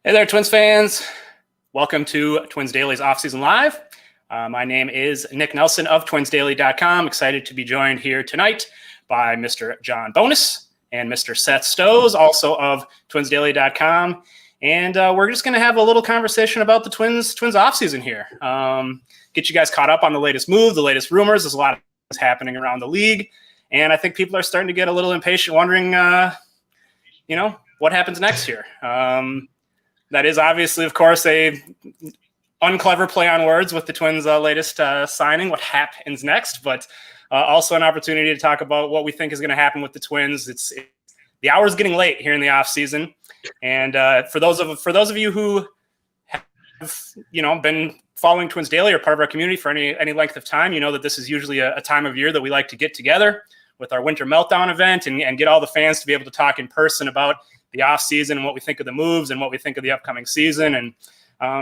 Hey there, Twins fans. Welcome to Twins Daily's Offseason Live. My name is Nick Nelson of twinsdaily.com. Excited to be joined here tonight by Mr. John Bonus and Mr. Seth Stows, also of twinsdaily.com. And we're just going to have a little conversation about the Twins offseason here. Get you guys caught up on the latest move, the latest rumors. There's a lot of things happening around the league. And I think people are starting to get a little impatient, wondering, what happens next year. That is obviously, of course, a unclever play on words with the Twins' latest signing, what happens next, but also an opportunity to talk about what we think is going to happen with the Twins. The hour's getting late here in the offseason, and for those of you who have been following Twins Daily or part of our community for any length of time, you know that this is usually a time of year that we like to get together with our Winter Meltdown event and get all the fans to be able to talk in person about the offseason and what we think of the moves and what we think of the upcoming season. And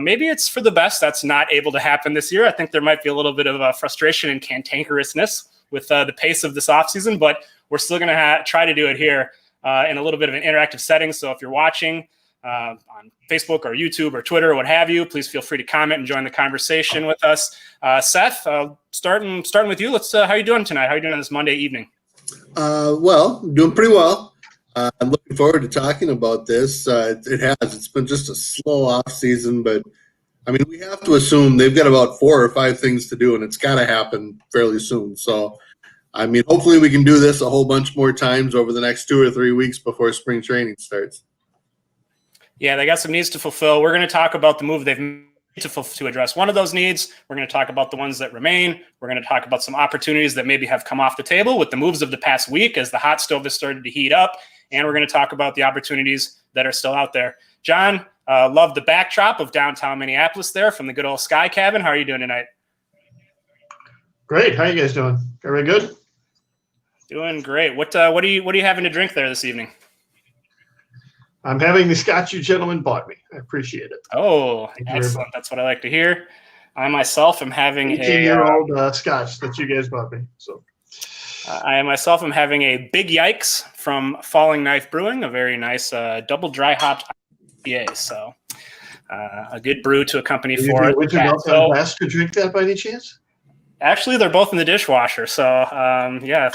maybe it's for the best that's not able to happen this year. I think there might be a little bit of frustration and cantankerousness with the pace of this offseason, but we're still going to try to do it here in a little bit of an interactive setting. So if you're watching on Facebook or YouTube or Twitter or what have you, please feel free to comment and join the conversation with us. Seth, starting with you. How are you doing tonight? How are you doing on this Monday evening? Well, doing pretty well. I'm looking forward to talking about this. It's been just a slow off season, but I mean, we have to assume they've got about 4 or 5 things to do, and it's got to happen fairly soon. So, I mean, hopefully we can do this a whole bunch more times over the next 2 or 3 weeks before spring training starts. Yeah, they got some needs to fulfill. We're going to talk about the move they've made to address one of those needs. We're going to talk about the ones that remain. We're going to talk about some opportunities that maybe have come off the table with the moves of the past week as the hot stove has started to heat up. And we're going to talk about the opportunities that are still out there. John, love the backdrop of downtown Minneapolis there from the good old Sky Cabin. How are you doing tonight? Great. How are you guys doing? Everybody good? Doing great. What are you having to drink there this evening? I'm having the scotch you gentlemen bought me. I appreciate it. Oh, excellent. That's what I like to hear. I myself am having 18-year-old scotch that you guys bought me. So I myself am having a Big Yikes from Falling Knife Brewing, a very nice double dry hopped IPA. So a good brew to accompany for it. Would you not have asked to drink that by any chance? Actually, they're both in the dishwasher. So, yeah,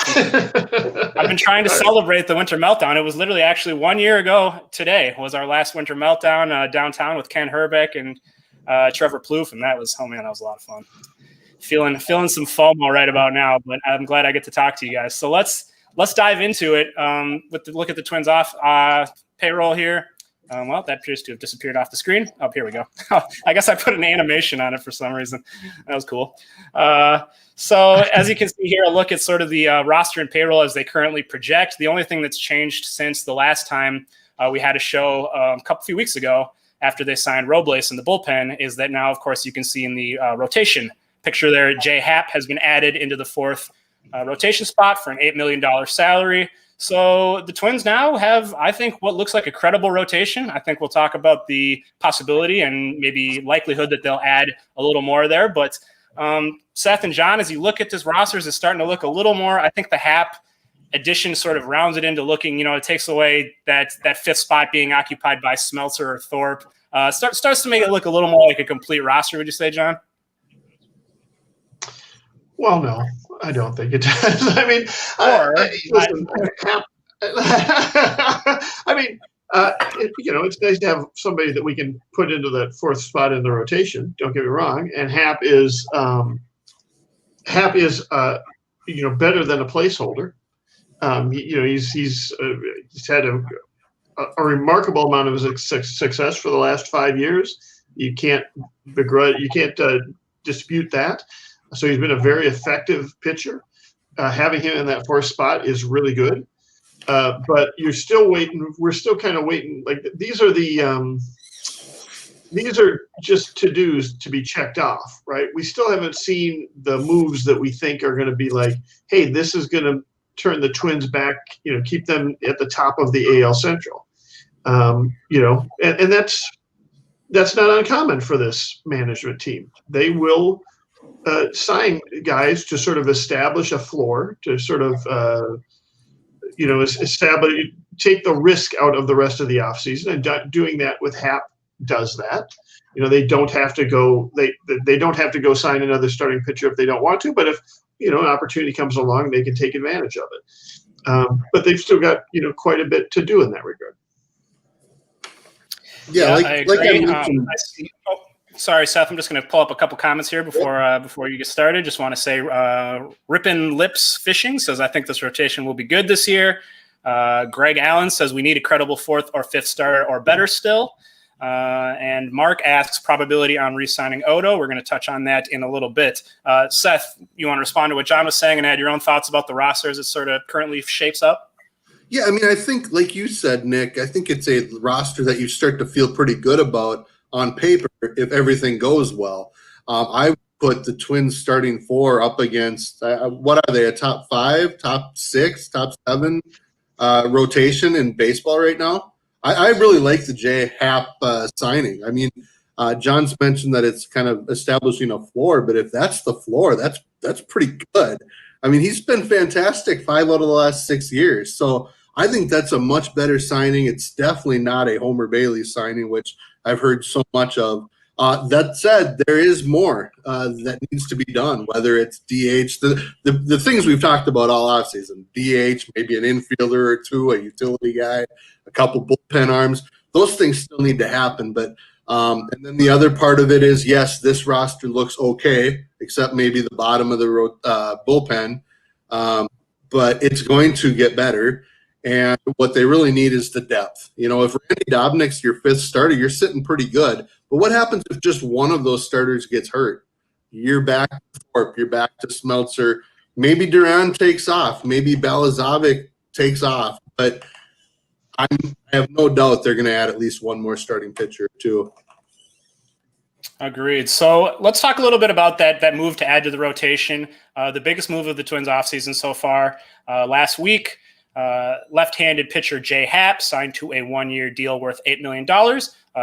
I've been trying to celebrate the Winter Meltdown. It was literally actually 1 year ago today was our last Winter Meltdown downtown with Ken Herbeck and Trevor Plouffe, and that was a lot of fun. Feeling some FOMO right about now, but I'm glad I get to talk to you guys. So let's dive into it with the look at the Twins off payroll here. Well, that appears to have disappeared off the screen. Oh, here we go. I guess I put an animation on it for some reason. That was cool. So as you can see here, a look at sort of the roster and payroll as they currently project. The only thing that's changed since the last time we had a show a few weeks ago after they signed Robles in the bullpen is that now, of course, you can see in the rotation picture there, Happ has been added into the 4th rotation spot for an $8 million salary. So the Twins now have, I think, what looks like a credible rotation. I think we'll talk about the possibility and maybe likelihood that they'll add a little more there. But Seth and John, as you look at this roster, it's starting to look a little more. I think the Happ addition sort of rounds it into looking, it takes away that 5th spot being occupied by Smeltzer or Thorpe. Starts to make it look a little more like a complete roster, would you say, John? Well, no, I don't think it does. I mean, it's nice to have somebody that we can put into that 4th spot in the rotation. Don't get me wrong. And Happ is better than a placeholder. He's had a remarkable amount of success for the last 5 years. You can't dispute that. So he's been a very effective pitcher. Having him in that 4th spot is really good. But you're still waiting. We're still kind of waiting. Like these are just to-dos to be checked off, right? We still haven't seen the moves that we think are going to be like, hey, this is going to turn the Twins back, keep them at the top of the AL Central. And that's not uncommon for this management team. They will sign guys to sort of establish a floor, to sort of establish, take the risk out of the rest of the offseason, and doing that with Happ does that. They don't have to go. They don't have to go sign another starting pitcher if they don't want to. But if an opportunity comes along, they can take advantage of it. But they've still got quite a bit to do in that regard. Yeah, I agree. I mentioned. Sorry, Seth. I'm just going to pull up a couple comments here before you get started. Just want to say, Rippin' Lips Fishing says, I think this rotation will be good this year. Greg Allen says we need a credible fourth or fifth starter or better still. And Mark asks probability on re-signing Odo. We're going to touch on that in a little bit. Seth, you want to respond to what John was saying and add your own thoughts about the roster as it sort of currently shapes up? Yeah, I mean, I think, like you said, Nick, I think it's a roster that you start to feel pretty good about on paper if everything goes well. I put the Twins starting four up against, what are they, a top 5, top 6, top 7 rotation in baseball right now? I really like the J. Happ signing. I mean, John's mentioned that it's kind of establishing a floor, but if that's the floor, that's pretty good. I mean, he's been fantastic 5 out of the last 6 years. So I think that's a much better signing. It's definitely not a Homer Bailey signing, which I've heard so much of. That said, there is more that needs to be done, whether it's DH, the things we've talked about all offseason, DH, maybe an infielder or two, a utility guy, a couple bullpen arms. Those things still need to happen. But and then the other part of it is, yes, this roster looks okay, except maybe the bottom of the bullpen, but it's going to get better. And what they really need is the depth. If Randy Dobnik's your fifth starter, you're sitting pretty good. But what happens if just one of those starters gets hurt? You're back to Thorpe. You're back to Smeltzer. Maybe Duran takes off. Maybe Balazovic takes off. But I have no doubt they're going to add at least one more starting pitcher too. Agreed. So let's talk a little bit about that move to add to the rotation. The biggest move of the Twins offseason so far. Last week, left-handed pitcher J. Happ signed to a 1-year deal worth $8 million.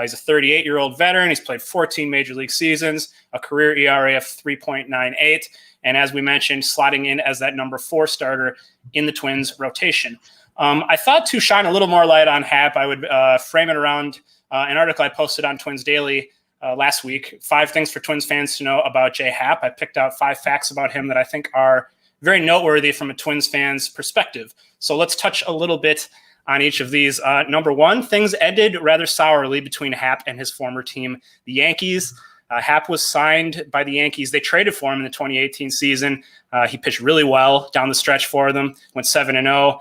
He's a 38-year-old veteran. He's played 14 major league seasons, a career ERA of 3.98, and as we mentioned, slotting in as that number 4 starter in the Twins rotation. I thought to shine a little more light on Happ, I would frame it around an article I posted on Twins Daily last week, 5 things for Twins fans to know about J. Happ. I picked out 5 facts about him that I think are very noteworthy from a Twins fan's perspective. So let's touch a little bit on each of these. Number 1, things ended rather sourly between Happ and his former team, the Yankees. Happ was signed by the Yankees. They traded for him in the 2018 season. He pitched really well down the stretch for them, went 7-0.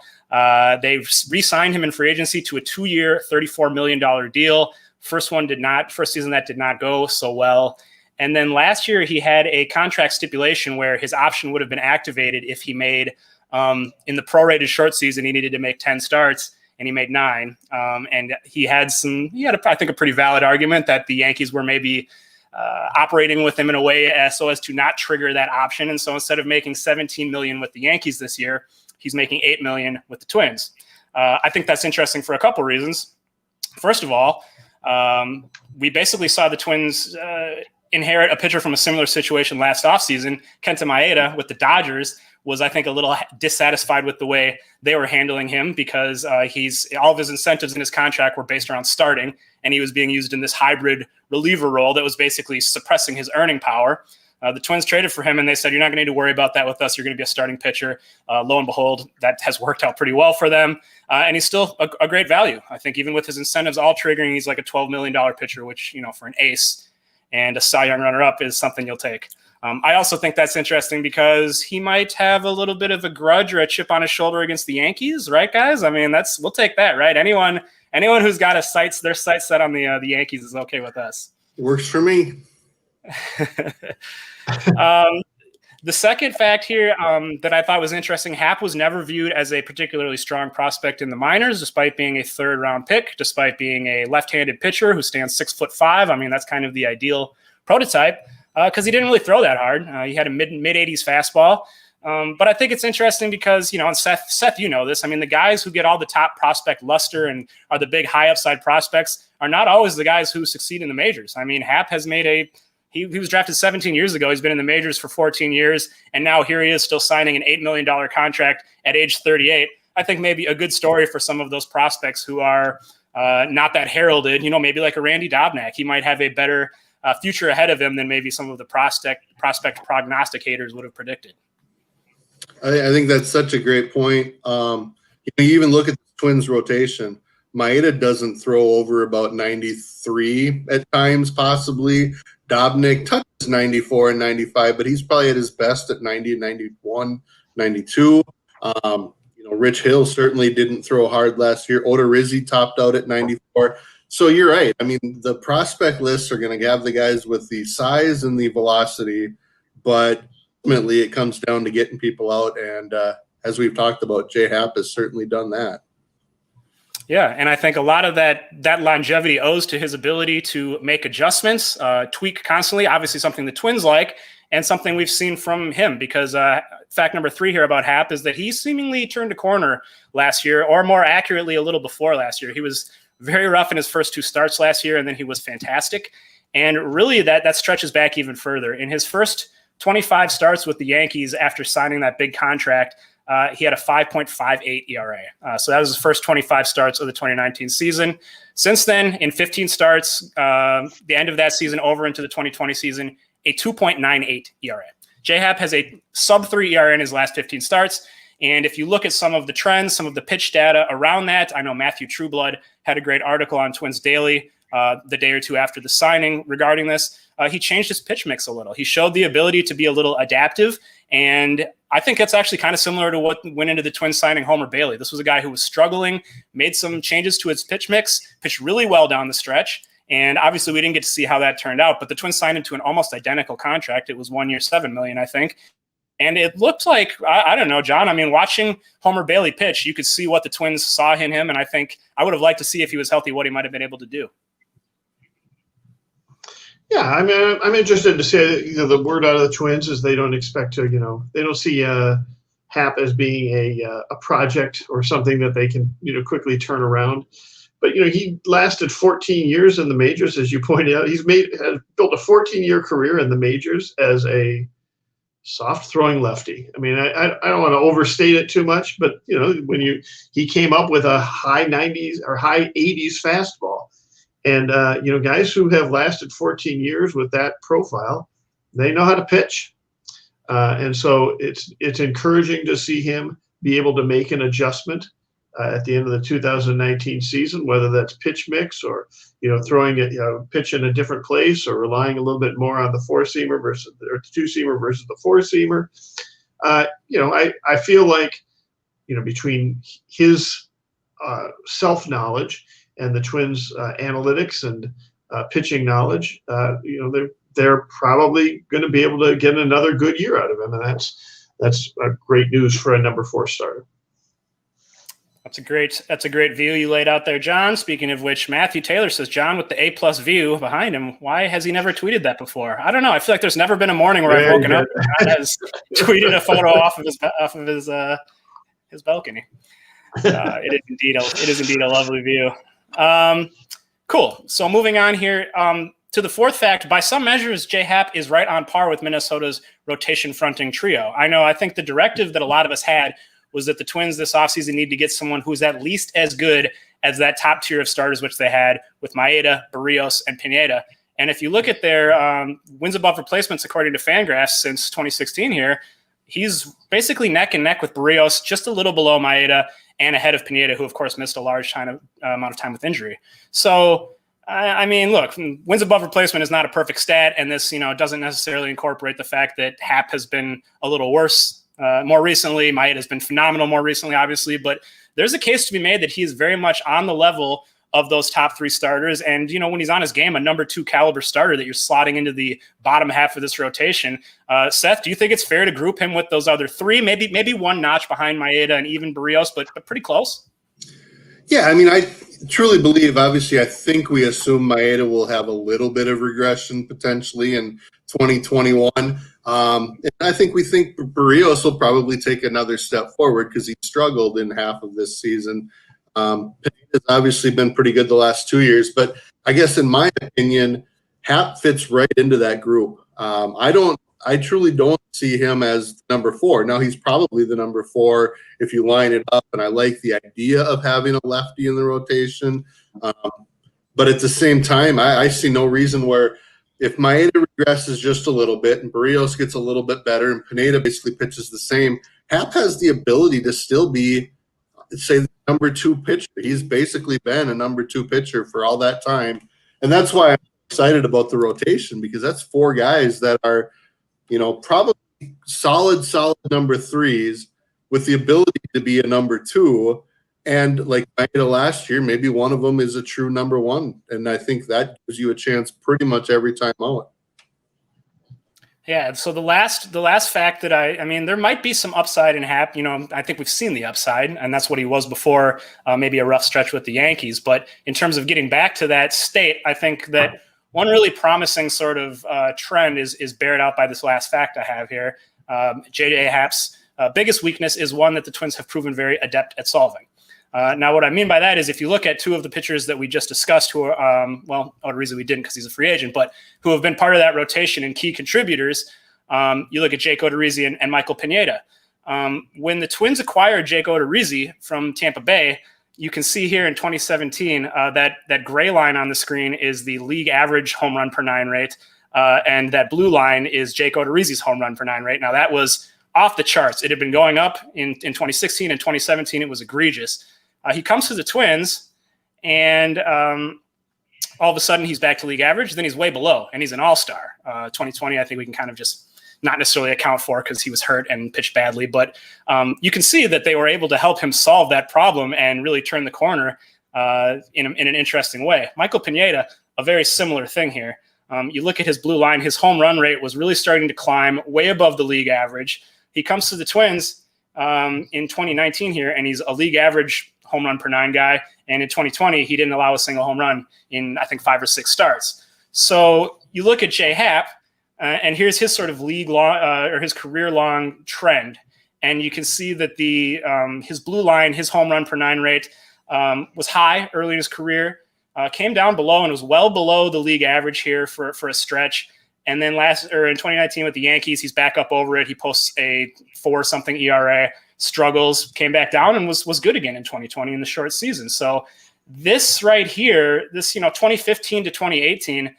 They re-signed him in free agency to a 2-year, $34 million deal. First season that did not go so well. And then last year he had a contract stipulation where his option would have been activated if he made in the prorated short season, he needed to make 10 starts and he made 9. And he had I think a pretty valid argument that the Yankees were maybe operating with him in a way so as to not trigger that option. And so instead of making $17 million with the Yankees this year, he's making $8 million with the Twins. I think that's interesting for a couple reasons. First of all, we basically saw the Twins inherit a pitcher from a similar situation last offseason. Kenta Maeda with the Dodgers was, I think, a little dissatisfied with the way they were handling him because all of his incentives in his contract were based around starting, and he was being used in this hybrid reliever role that was basically suppressing his earning power. The Twins traded for him, and they said, you're not going to need to worry about that with us. You're going to be a starting pitcher. Lo and behold, that has worked out pretty well for them, and he's still a great value. I think even with his incentives all triggering, he's like a $12 million pitcher, which, for an ace and a Cy Young runner-up is something you'll take. I also think that's interesting because he might have a little bit of a grudge or a chip on his shoulder against the Yankees, right, guys? I mean, we'll take that, right? Anyone who's got their sights set on the Yankees is okay with us. Works for me. The second fact here that I thought was interesting, Happ was never viewed as a particularly strong prospect in the minors, despite being a 3rd-round pick, despite being a left-handed pitcher who stands 6'5". I mean, that's kind of the ideal prototype because he didn't really throw that hard. He had a mid-80s fastball. But I think it's interesting because, and Seth, you know this. I mean, the guys who get all the top prospect luster and are the big high upside prospects are not always the guys who succeed in the majors. I mean, Happ has made He was drafted 17 years ago. He's been in the majors for 14 years, and now here he is still signing an $8 million contract at age 38. I think maybe a good story for some of those prospects who are not that heralded, maybe like a Randy Dobnak. He might have a better future ahead of him than maybe some of the prospect prognosticators would have predicted. I think that's such a great point. You even look at the Twins rotation. Maeda doesn't throw over about 93 at times, possibly. Dobnik touches 94 and 95, but he's probably at his best at 90, 91, 92. Rich Hill certainly didn't throw hard last year. Odorizzi topped out at 94. So you're right. I mean, the prospect lists are going to have the guys with the size and the velocity, but ultimately it comes down to getting people out. And as we've talked about, Happ has certainly done that. Yeah, and I think a lot of that longevity owes to his ability to make adjustments, tweak constantly, obviously something the Twins like, and something we've seen from him, because fact number 3 here about Happ is that he seemingly turned a corner last year, or more accurately, a little before last year. He was very rough in his first 2 starts last year, and then he was fantastic. And really that stretches back even further. In his first 25 starts with the Yankees after signing that big contract, he had a 5.58 ERA. So that was his first 25 starts of the 2019 season. Since then, in 15 starts, the end of that season over into the 2020 season, a 2.98 ERA. Happ has a sub-3 ERA in his last 15 starts. And if you look at some of the trends, some of the pitch data around that, I know Matthew Trueblood had a great article on Twins Daily the day or two after the signing regarding this. He changed his pitch mix a little. He showed the ability to be a little adaptive, and I think that's actually kind of similar to what went into the Twins signing Homer Bailey. This was a guy who was struggling, made some changes to his pitch mix, pitched really well down the stretch, and obviously we didn't get to see how that turned out, but the Twins signed him to an almost identical contract. It was 1 year, $7 million, I think. And it looked like, I don't know, John, I mean, watching Homer Bailey pitch, you could see what the Twins saw in him, and I think I would have liked to see, if he was healthy, what he might have been able to do. Yeah, I mean, I'm interested to say that, the word out of the Twins is they don't expect to, they don't see Happ as being a project or something that they can, quickly turn around. But, he lasted 14 years in the majors, as you pointed out. Has built a 14-year career in the majors as a soft-throwing lefty. I mean, I don't want to overstate it too much, but, when he came up with a high 90s or high 80s fastball. And, guys who have lasted 14 years with that profile, they know how to pitch. And so it's encouraging to see him be able to make an adjustment at the end of the 2019 season, whether that's pitch mix or, throwing a pitch in a different place, or relying a little bit more on the 4-seamer versus the 2-seamer versus the 4-seamer. I feel like, between his self-knowledge and the Twins' analytics and pitching knowledge, they're probably going to be able to get another good year out of him, and that's great news for a number 4 starter. That's a great view you laid out there, John. Speaking of which, Matthew Taylor says, John, with the A+ view behind him, why has he never tweeted that before? I don't know. I feel like there's never been a morning where I've woken up and John has tweeted a photo off of his balcony. It is indeed a lovely view. Cool. So moving on here to the 4th fact, by some measures, Happ is right on par with Minnesota's rotation fronting trio. I think the directive that a lot of us had was that the Twins this offseason need to get someone who's at least as good as that top tier of starters, which they had with Maeda, Barrios, and Pineda. And if you look at their wins above replacements, according to Fangraphs since 2016 here, he's basically neck and neck with Barrios, just a little below Maeda, and ahead of Pineda, who, of course, missed a large amount of time with injury. So, I mean, look, wins above replacement is not a perfect stat, and this, doesn't necessarily incorporate the fact that Happ has been a little worse more recently. Maeda has been phenomenal more recently, obviously, but there's a case to be made that he is very much on the level of those top 3 starters. And, when he's on his game, a number 2 caliber starter that you're slotting into the bottom half of this rotation. Seth, do you think it's fair to group him with those other 3, maybe one notch behind Maeda and even Barrios, but pretty close? Yeah, I mean, I truly believe, obviously, I think we assume Maeda will have a little bit of regression potentially in 2021. And I think we think Barrios will probably take another step forward because he struggled in half of this season. Has obviously been pretty good the last 2 years, but I guess in my opinion, Happ fits right into that group. I truly don't see him as number 4. Now he's probably the number 4 if you line it up, and I like the idea of having a lefty in the rotation. But at the same time, I see no reason where if Maeda regresses just a little bit and Barrios gets a little bit better and Pineda basically pitches the same, Happ has the ability to still be, say, the number 2 pitcher. He's basically been a number 2 pitcher for all that time. And that's why I'm excited about the rotation, because that's 4 guys that are, probably solid number 3s with the ability to be a number 2. And like Maeda last year, maybe one of them is a true number 1. And I think that gives you a chance pretty much every time out. Yeah. So the last fact that I mean, there might be some upside in Happ. I think we've seen the upside, and that's what he was before maybe a rough stretch with the Yankees. But in terms of getting back to that state, I think that one really promising sort of trend is bared out by this last fact I have here. J.J. Happ's biggest weakness is one that the Twins have proven very adept at solving. Now, what I mean by that is if you look at 2 of the pitchers that we just discussed who are, Odorizzi we didn't because he's a free agent, but who have been part of that rotation and key contributors, you look at Jake Odorizzi and Michael Pineda. When the Twins acquired Jake Odorizzi from Tampa Bay, you can see here in 2017 that gray line on the screen is the league average home run per 9 rate, and that blue line is Jake Odorizzi's home run per 9 rate. Now, that was off the charts. It had been going up in 2016 and 2017. It was egregious. He comes to the Twins, and all of a sudden he's back to league average. Then he's way below, and he's an all-star. 2020, I think we can kind of just not necessarily account for because he was hurt and pitched badly. But you can see that they were able to help him solve that problem and really turn the corner in an interesting way. Michael Pineda, a very similar thing here. You look at his blue line, his home run rate was really starting to climb way above the league average. He comes to the Twins in 2019 here, and he's a league average home run per 9 guy. And in 2020, he didn't allow a single home run in, I think, 5 or 6 starts. So you look at Jay Happ, and here's his sort of league long or his career long trend. And you can see that his blue line, his home run per 9 rate was high early in his career, came down below and was well below the league average here for a stretch. And then in 2019 with the Yankees, he's back up over it. He posts a 4-something ERA, struggles, came back down, and was good again in 2020 in the short season. So this right here, this 2015 to 2018,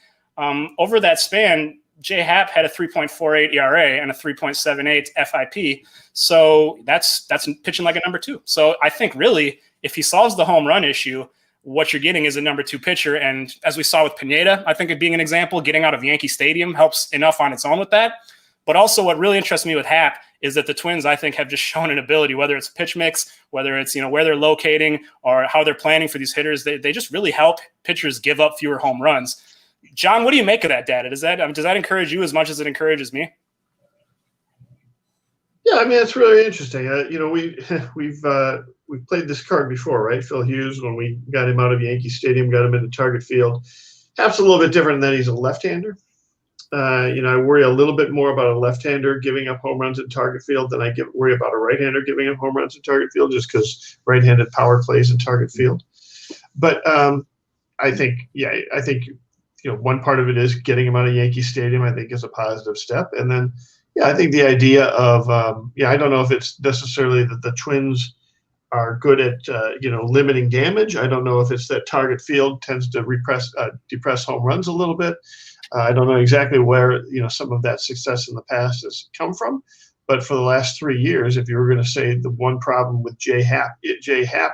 over that span, Jay Happ had a 3.48 ERA and a 3.78 FIP. So that's pitching like a number 2. So I think really, if he solves the home run issue, what you're getting is a number 2 pitcher. And as we saw with Pineda, I think it being an example, getting out of Yankee Stadium helps enough on its own with that. But also what really interests me with Happ is that the Twins, I think, have just shown an ability, whether it's pitch mix, whether it's, where they're locating or how they're planning for these hitters, they just really help pitchers give up fewer home runs. John, what do you make of that data? Does that encourage you as much as it encourages me? Yeah, I mean, it's really interesting. We've played this card before, right? Phil Hughes, when we got him out of Yankee Stadium, got him into Target Field. Happ's a little bit different in that he's a left-hander. I worry a little bit more about a left-hander giving up home runs at Target Field than I worry about a right-hander giving up home runs at Target Field, just because right-handed power plays in Target Field. But I think one part of it is getting him out of Yankee Stadium, I think, is a positive step. And then, I think the idea of, I don't know if it's necessarily that the Twins are good at, limiting damage. I don't know if it's that Target Field tends to depress home runs a little bit. I don't know exactly where, some of that success in the past has come from. But for the last 3 years, if you were going to say the one problem with Jay Happ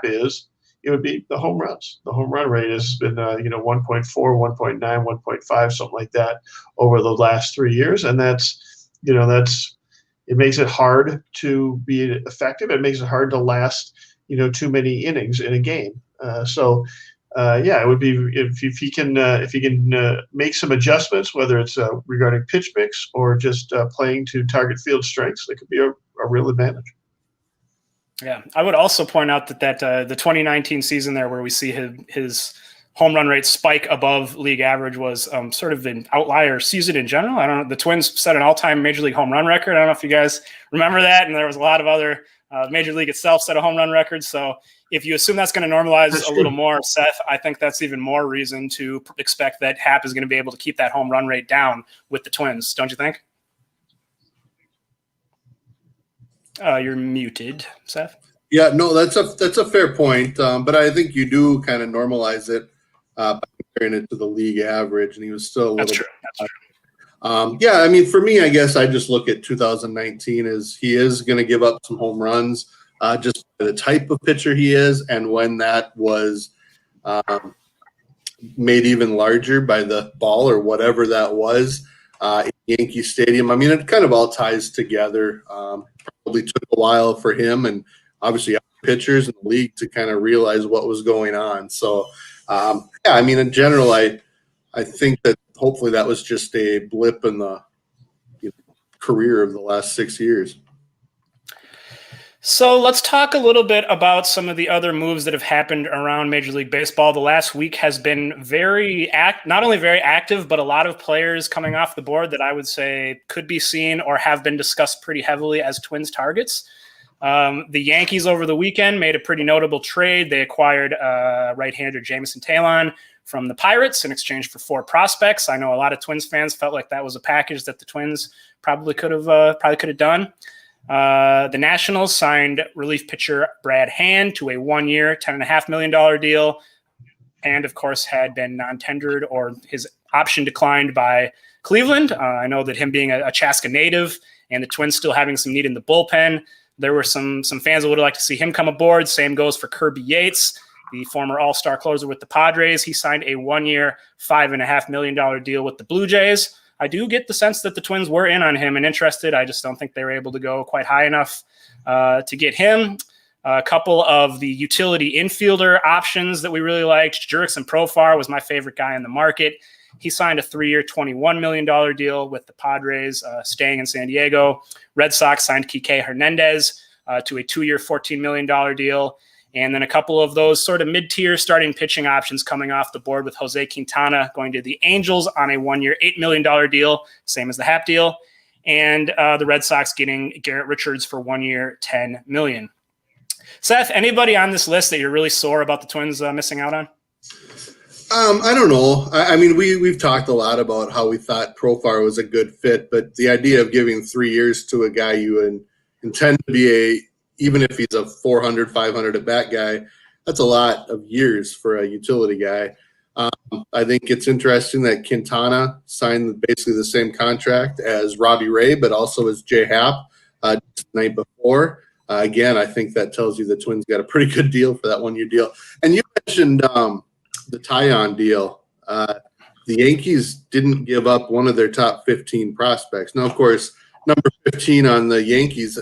is, it would be the home runs. The home run rate has been, 1.4, 1.9, 1.5, something like that over the last 3 years. And it makes it hard to be effective. It makes it hard to last, too many innings in a game. It would be if he can make some adjustments, whether it's regarding pitch mix or just playing to Target Field strengths, that could be a real advantage. Yeah, I would also point out that the 2019 season there, where we see his home run rate spike above league average, was sort of an outlier season in general. I don't know. The Twins set an all-time Major League home run record. I don't know if you guys remember that. And there was a lot of other Major League itself set a home run record. So if you assume that's going to normalize a little more, Seth, I think that's even more reason to expect that Happ is going to be able to keep that home run rate down with the Twins. Don't you think? You're muted, Seth. Yeah, no, that's a fair point. But I think you do kind of normalize it. by comparing it to the league average, and he was still a little That's bit. true. That's true. Yeah, I mean, for me, I guess I just look at 2019 as he is going to give up some home runs, just by the type of pitcher he is, and when that was made even larger by the ball or whatever that was in Yankee Stadium. I mean, it kind of all ties together. Probably took a while for him and obviously other pitchers in the league to kind of realize what was going on. So, yeah, I mean, in general, I think that hopefully that was just a blip in the career of the last 6 years. So let's talk a little bit about some of the other moves that have happened around Major League Baseball. The last week has been not only very active, but a lot of players coming off the board that I would say could be seen or have been discussed pretty heavily as Twins targets. The Yankees over the weekend made a pretty notable trade. They acquired right-hander Jameson Taillon from the Pirates in exchange for 4 prospects. I know a lot of Twins fans felt like that was a package that the Twins probably could have done. The Nationals signed relief pitcher Brad Hand to a 1-year, $10.5 million deal, and of course had been non-tendered or his option declined by Cleveland. I know that him being a Chaska native and the Twins still having some need in the bullpen, there were some fans that would like to see him come aboard. Same goes for Kirby Yates, the former all-star closer with the Padres. He signed a 1-year, $5.5 million deal with the Blue Jays. I do get the sense that the Twins were in on him and interested. I just don't think they were able to go quite high enough to get him. A couple of the utility infielder options that we really liked. Jurickson Profar was my favorite guy in the market. He signed a 3-year, $21 million deal with the Padres, staying in San Diego. Red Sox signed Kike Hernandez to a 2-year, $14 million deal. And then a couple of those sort of mid-tier starting pitching options coming off the board with Jose Quintana going to the Angels on a 1-year, $8 million deal, same as the Happ deal. And the Red Sox getting Garrett Richards for 1 year, $10 million. Seth, anybody on this list that you're really sore about the Twins missing out on? I don't know. I mean, we've talked a lot about how we thought Profar was a good fit, but the idea of giving 3 years to a guy you intend to be even if he's a 400, 500 at bat guy, that's a lot of years for a utility guy. I think it's interesting that Quintana signed basically the same contract as Robbie Ray, but also as Jay Happ just the night before. Again, I think that tells you the Twins got a pretty good deal for that 1-year deal. And you mentioned the Taillon deal. The Yankees didn't give up one of their top 15 prospects. Now, of course, number 15 on the Yankees,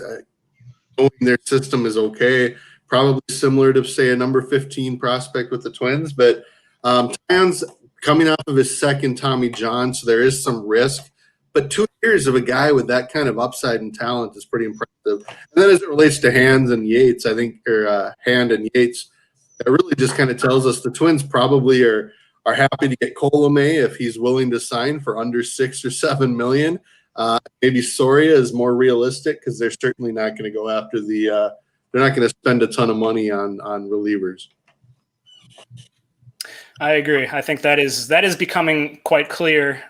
knowing their system is okay, probably similar to, say, a number 15 prospect with the Twins. But Taillon's coming off of his second Tommy John, so there is some risk. But 2 years of a guy with that kind of upside and talent is pretty impressive. And then as it relates to Hand and Yates, that really just kind of tells us the Twins probably are happy to get Colomé if he's willing to sign for under $6 or $7 million. Maybe Soria is more realistic because they're certainly not going to go after they're not going to spend a ton of money on relievers. I agree. I think that is becoming quite clear.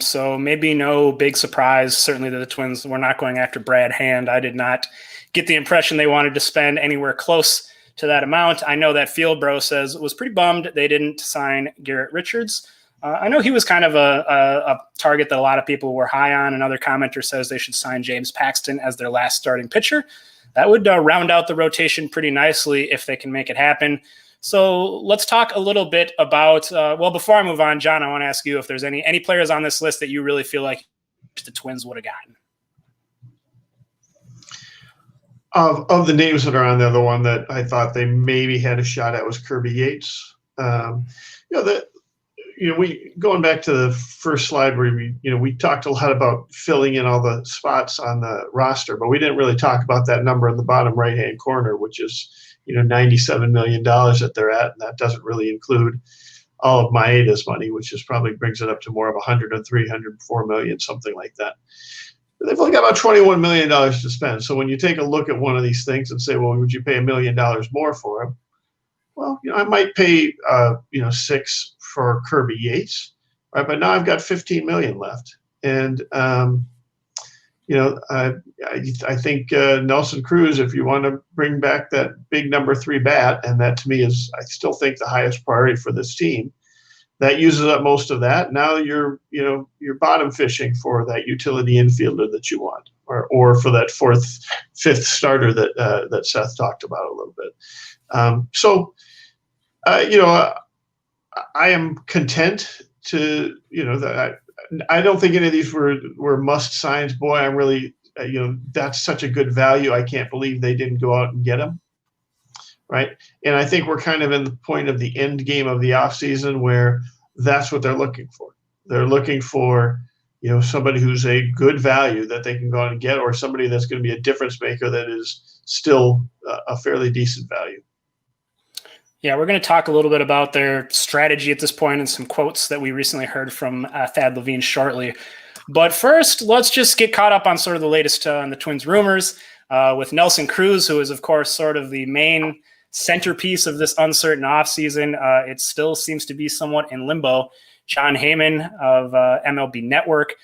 So maybe no big surprise, certainly that the Twins were not going after Brad Hand. I did not get the impression they wanted to spend anywhere close to that amount. I know that Field Bro was pretty bummed they didn't sign Garrett Richards. I know he was kind of a target that a lot of people were high on. Another commenter says they should sign James Paxton as their last starting pitcher. That would round out the rotation pretty nicely if they can make it happen. So let's talk a little bit about, before I move on, John, I want to ask you if there's any players on this list that you really feel like the Twins would have gotten. Of the names that are on there, the one that I thought they maybe had a shot at was Kirby Yates. We going back to the first slide where we talked a lot about filling in all the spots on the roster, but we didn't really talk about that number in the bottom right-hand corner, which is $97 million that they're at, and that doesn't really include all of Maeda's money, which is probably brings it up to more of 103, 104 million, something like that. They've only got about $21 million to spend. So when you take a look at one of these things and say, well, would you pay $1 million more for him? Well, I might pay, $6 for Kirby Yates, right? But now I've got $15 million left. And, I think Nelson Cruz, if you want to bring back that big number 3 bat, and that to me is, I still think the highest priority for this team, that uses up most of that. Now you're bottom fishing for that utility infielder that you want, or for that fifth starter that Seth talked about a little bit. I am content to, I don't think any of these were must signs. Boy, I'm really, that's such a good value. I can't believe they didn't go out and get him. Right. And I think we're kind of in the point of the end game of the offseason where that's what they're looking for. They're looking for, somebody who's a good value that they can go out and get, or somebody that's going to be a difference maker that is still a fairly decent value. Yeah, we're going to talk a little bit about their strategy at this point and some quotes that we recently heard from Thad Levine shortly. But first, let's just get caught up on sort of the latest on the Twins rumors with Nelson Cruz, who is, of course, sort of the main centerpiece of this uncertain offseason. It still seems to be somewhat in limbo. John Heyman of MLB Network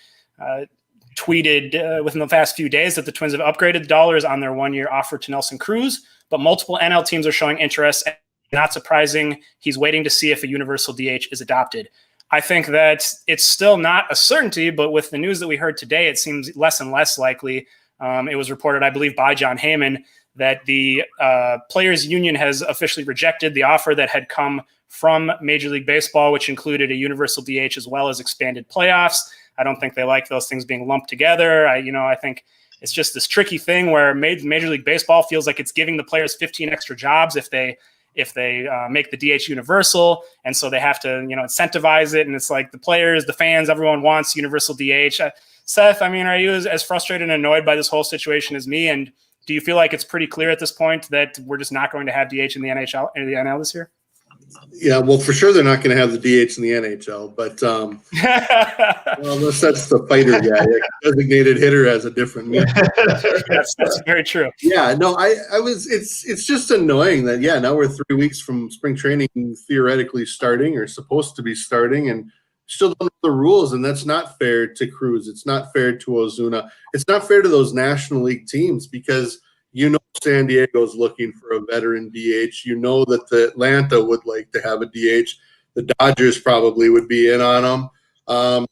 tweeted within the past few days that the Twins have upgraded the dollars on their one-year offer to Nelson Cruz, but multiple NL teams are showing interest. Not surprising, he's waiting to see if a universal DH is adopted. I think that it's still not a certainty, but with the news that we heard today, it seems less and less likely. It was reported, I believe, by John Heyman that the Players Union has officially rejected the offer that had come from Major League Baseball, which included a universal DH as well as expanded playoffs. I don't think they like those things being lumped together. I think it's just this tricky thing where Major League Baseball feels like it's giving the players 15 extra jobs if they make the DH universal, and so they have to incentivize it. And it's like the players, the fans, everyone wants universal DH. Seth, are you as frustrated and annoyed by this whole situation as me? And do you feel like it's pretty clear at this point that we're just not going to have DH in the NHL and the NL this year? Yeah, well, for sure they're not going to have the DH in the NHL, but well, unless that's the fighter guy, designated hitter has a different meaning. That's very true. Yeah, no, it's just annoying that now we're 3 weeks from spring training theoretically starting or supposed to be starting, and still don't know the rules, and that's not fair to Cruz. It's not fair to Ozuna. It's not fair to those National League teams because San Diego's looking for a veteran DH. That the Atlanta would like to have a DH. The Dodgers probably would be in on them.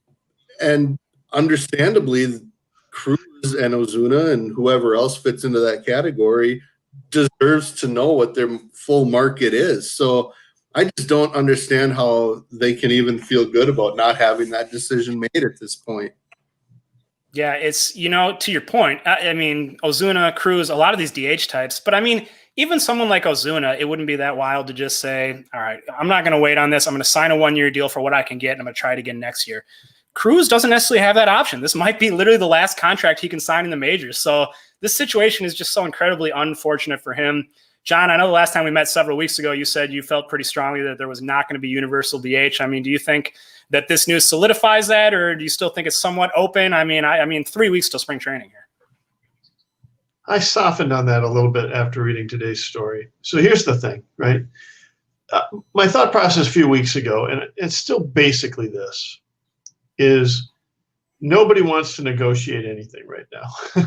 And understandably, Cruz and Ozuna and whoever else fits into that category deserves to know what their full market is. So I just don't understand how they can even feel good about not having that decision made at this point. Yeah, it's, to your point, Ozuna, Cruz, a lot of these DH types, but even someone like Ozuna, it wouldn't be that wild to just say, all right, I'm not going to wait on this. I'm going to sign a one-year deal for what I can get, and I'm going to try it again next year. Cruz doesn't necessarily have that option. This might be literally the last contract he can sign in the majors. So this situation is just so incredibly unfortunate for him. John, I know the last time we met several weeks ago, you said you felt pretty strongly that there was not going to be universal DH. Do you think that this news solidifies that, or do you still think it's somewhat open? 3 weeks till spring training here. I softened on that a little bit after reading today's story. So here's the thing, right? My thought process a few weeks ago, and it's still basically this, is nobody wants to negotiate anything right now.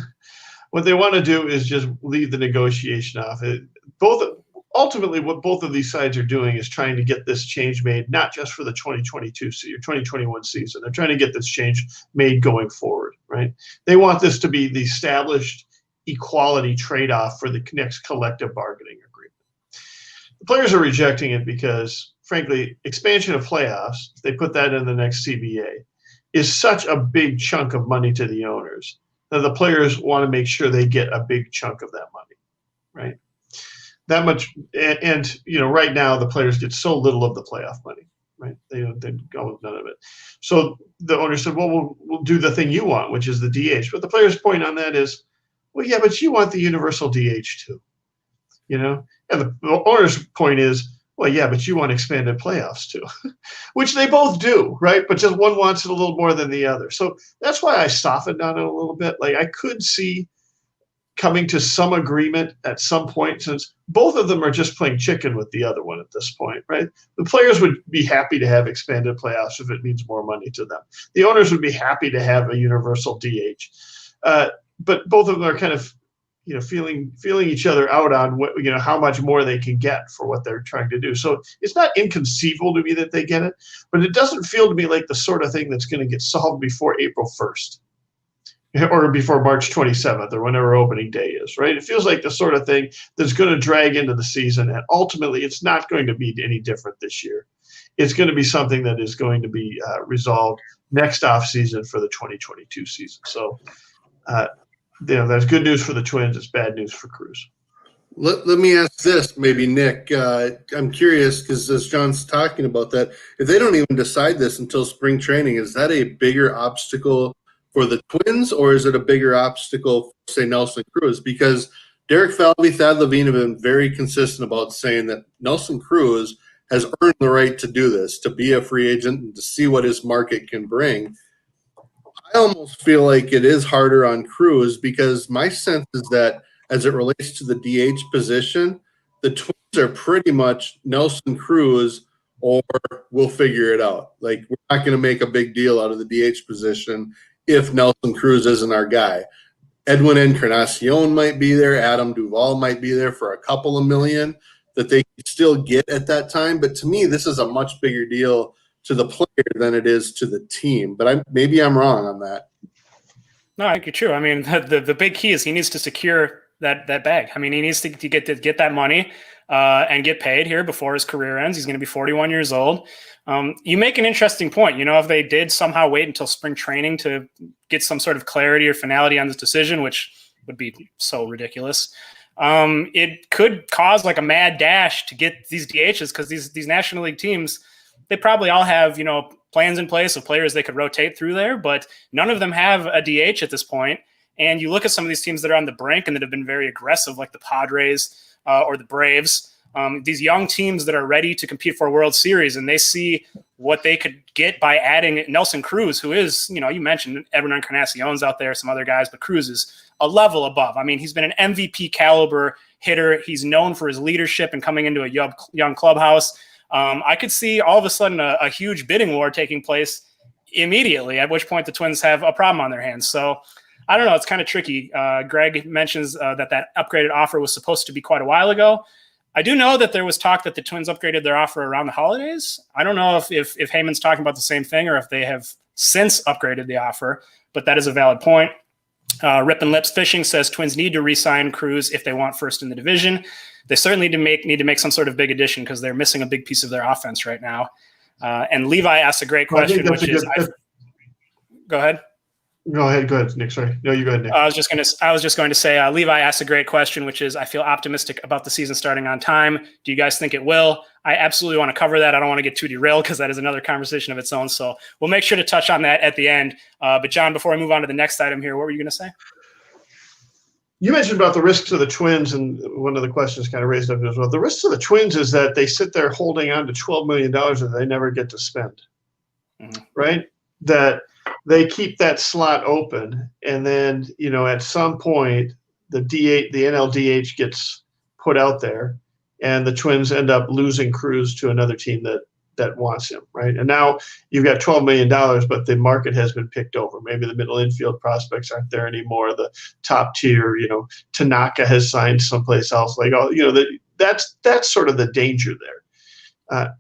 What they want to do is just leave the negotiation off. Ultimately, what both of these sides are doing is trying to get this change made, not just for the 2022 season, 2021 season. They're trying to get this change made going forward, right? They want this to be the established equality trade-off for the next collective bargaining agreement. The players are rejecting it because, frankly, expansion of playoffs, if they put that in the next CBA, is such a big chunk of money to the owners that the players want to make sure they get a big chunk of that money, right? That much, and right now the players get so little of the playoff money, right? They go with none of it. So the owner said, "Well, we'll do the thing you want, which is the DH." But the players' point on that is, "Well, yeah, but you want the universal DH too, And the owner's point is, "Well, yeah, but you want expanded playoffs too," which they both do, right? But just one wants it a little more than the other. So that's why I softened on it a little bit. Like I could see coming to some agreement at some point, since both of them are just playing chicken with the other one at this point, right? The players would be happy to have expanded playoffs if it means more money to them. The owners would be happy to have a universal DH. But both of them are kind of, feeling each other out on what, how much more they can get for what they're trying to do. So it's not inconceivable to me that they get it, but it doesn't feel to me like the sort of thing that's going to get solved before April 1st or before March 27th or whenever opening day is, right? It feels like the sort of thing that's going to drag into the season, and ultimately it's not going to be any different this year. It's going to be something that is going to be resolved next offseason for the 2022 season. So, that's good news for the Twins. It's bad news for Cruz. Let me ask this, maybe, Nick. I'm curious because as John's talking about that, if they don't even decide this until spring training, is that a bigger obstacle for the Twins, or is it a bigger obstacle for, say, Nelson Cruz? Because Derek Falvey, Thad Levine have been very consistent about saying that Nelson Cruz has earned the right to do this, to be a free agent and to see what his market can bring. I almost feel like it is harder on Cruz because my sense is that as it relates to the DH position, the Twins are pretty much Nelson Cruz or we'll figure it out. Like, we're not going to make a big deal out of the DH position if Nelson Cruz isn't our guy. Edwin Encarnacion might be there. Adam Duvall might be there for a couple of million that they could still get at that time. But to me, this is a much bigger deal to the player than it is to the team. But maybe I'm wrong on that. No, I think you're true. I mean, the big key is he needs to secure that bag. I mean, he needs to get that money and get paid here before his career ends. He's going to be 41 years old. You make an interesting point. If they did somehow wait until spring training to get some sort of clarity or finality on this decision, which would be so ridiculous, it could cause like a mad dash to get these DHs because these National League teams, they probably all have, plans in place of players they could rotate through there, but none of them have a DH at this point. And you look at some of these teams that are on the brink and that have been very aggressive, like the Padres or the Braves, these young teams that are ready to compete for a World Series, and they see what they could get by adding Nelson Cruz, who is, you mentioned Edwin Encarnacion's out there, some other guys, but Cruz is a level above. I mean, he's been an MVP caliber hitter. He's known for his leadership and coming into a young clubhouse. I could see all of a sudden a huge bidding war taking place immediately, at which point the Twins have a problem on their hands. So I don't know. It's kind of tricky. Greg mentions that upgraded offer was supposed to be quite a while ago. I do know that there was talk that the Twins upgraded their offer around the holidays. I don't know if Heyman's talking about the same thing or if they have since upgraded the offer, but that is a valid point. Rip and Lips Fishing says Twins need to re-sign Cruz if they want first in the division. They certainly need to make some sort of big addition because they're missing a big piece of their offense right now. And Levi asked a great question, which is, go ahead. Go ahead, Nick. Sorry. No, you go ahead, Nick. I was just going to say, Levi asked a great question, which is, I feel optimistic about the season starting on time. Do you guys think it will? I absolutely want to cover that. I don't want to get too derailed because that is another conversation of its own. So we'll make sure to touch on that at the end. But John, before I move on to the next item here, what were you going to say? You mentioned about the risks of the Twins, and one of the questions kind of raised up as well. The risks of the Twins is that they sit there holding on to $12 million that they never get to spend, right? That they keep that slot open, and then, at some point, the NL DH gets put out there, and the Twins end up losing Cruz to another team that wants him, right? And now you've got $12 million, but the market has been picked over. Maybe the middle infield prospects aren't there anymore. The top tier, Tanaka has signed someplace else. That's sort of the danger there.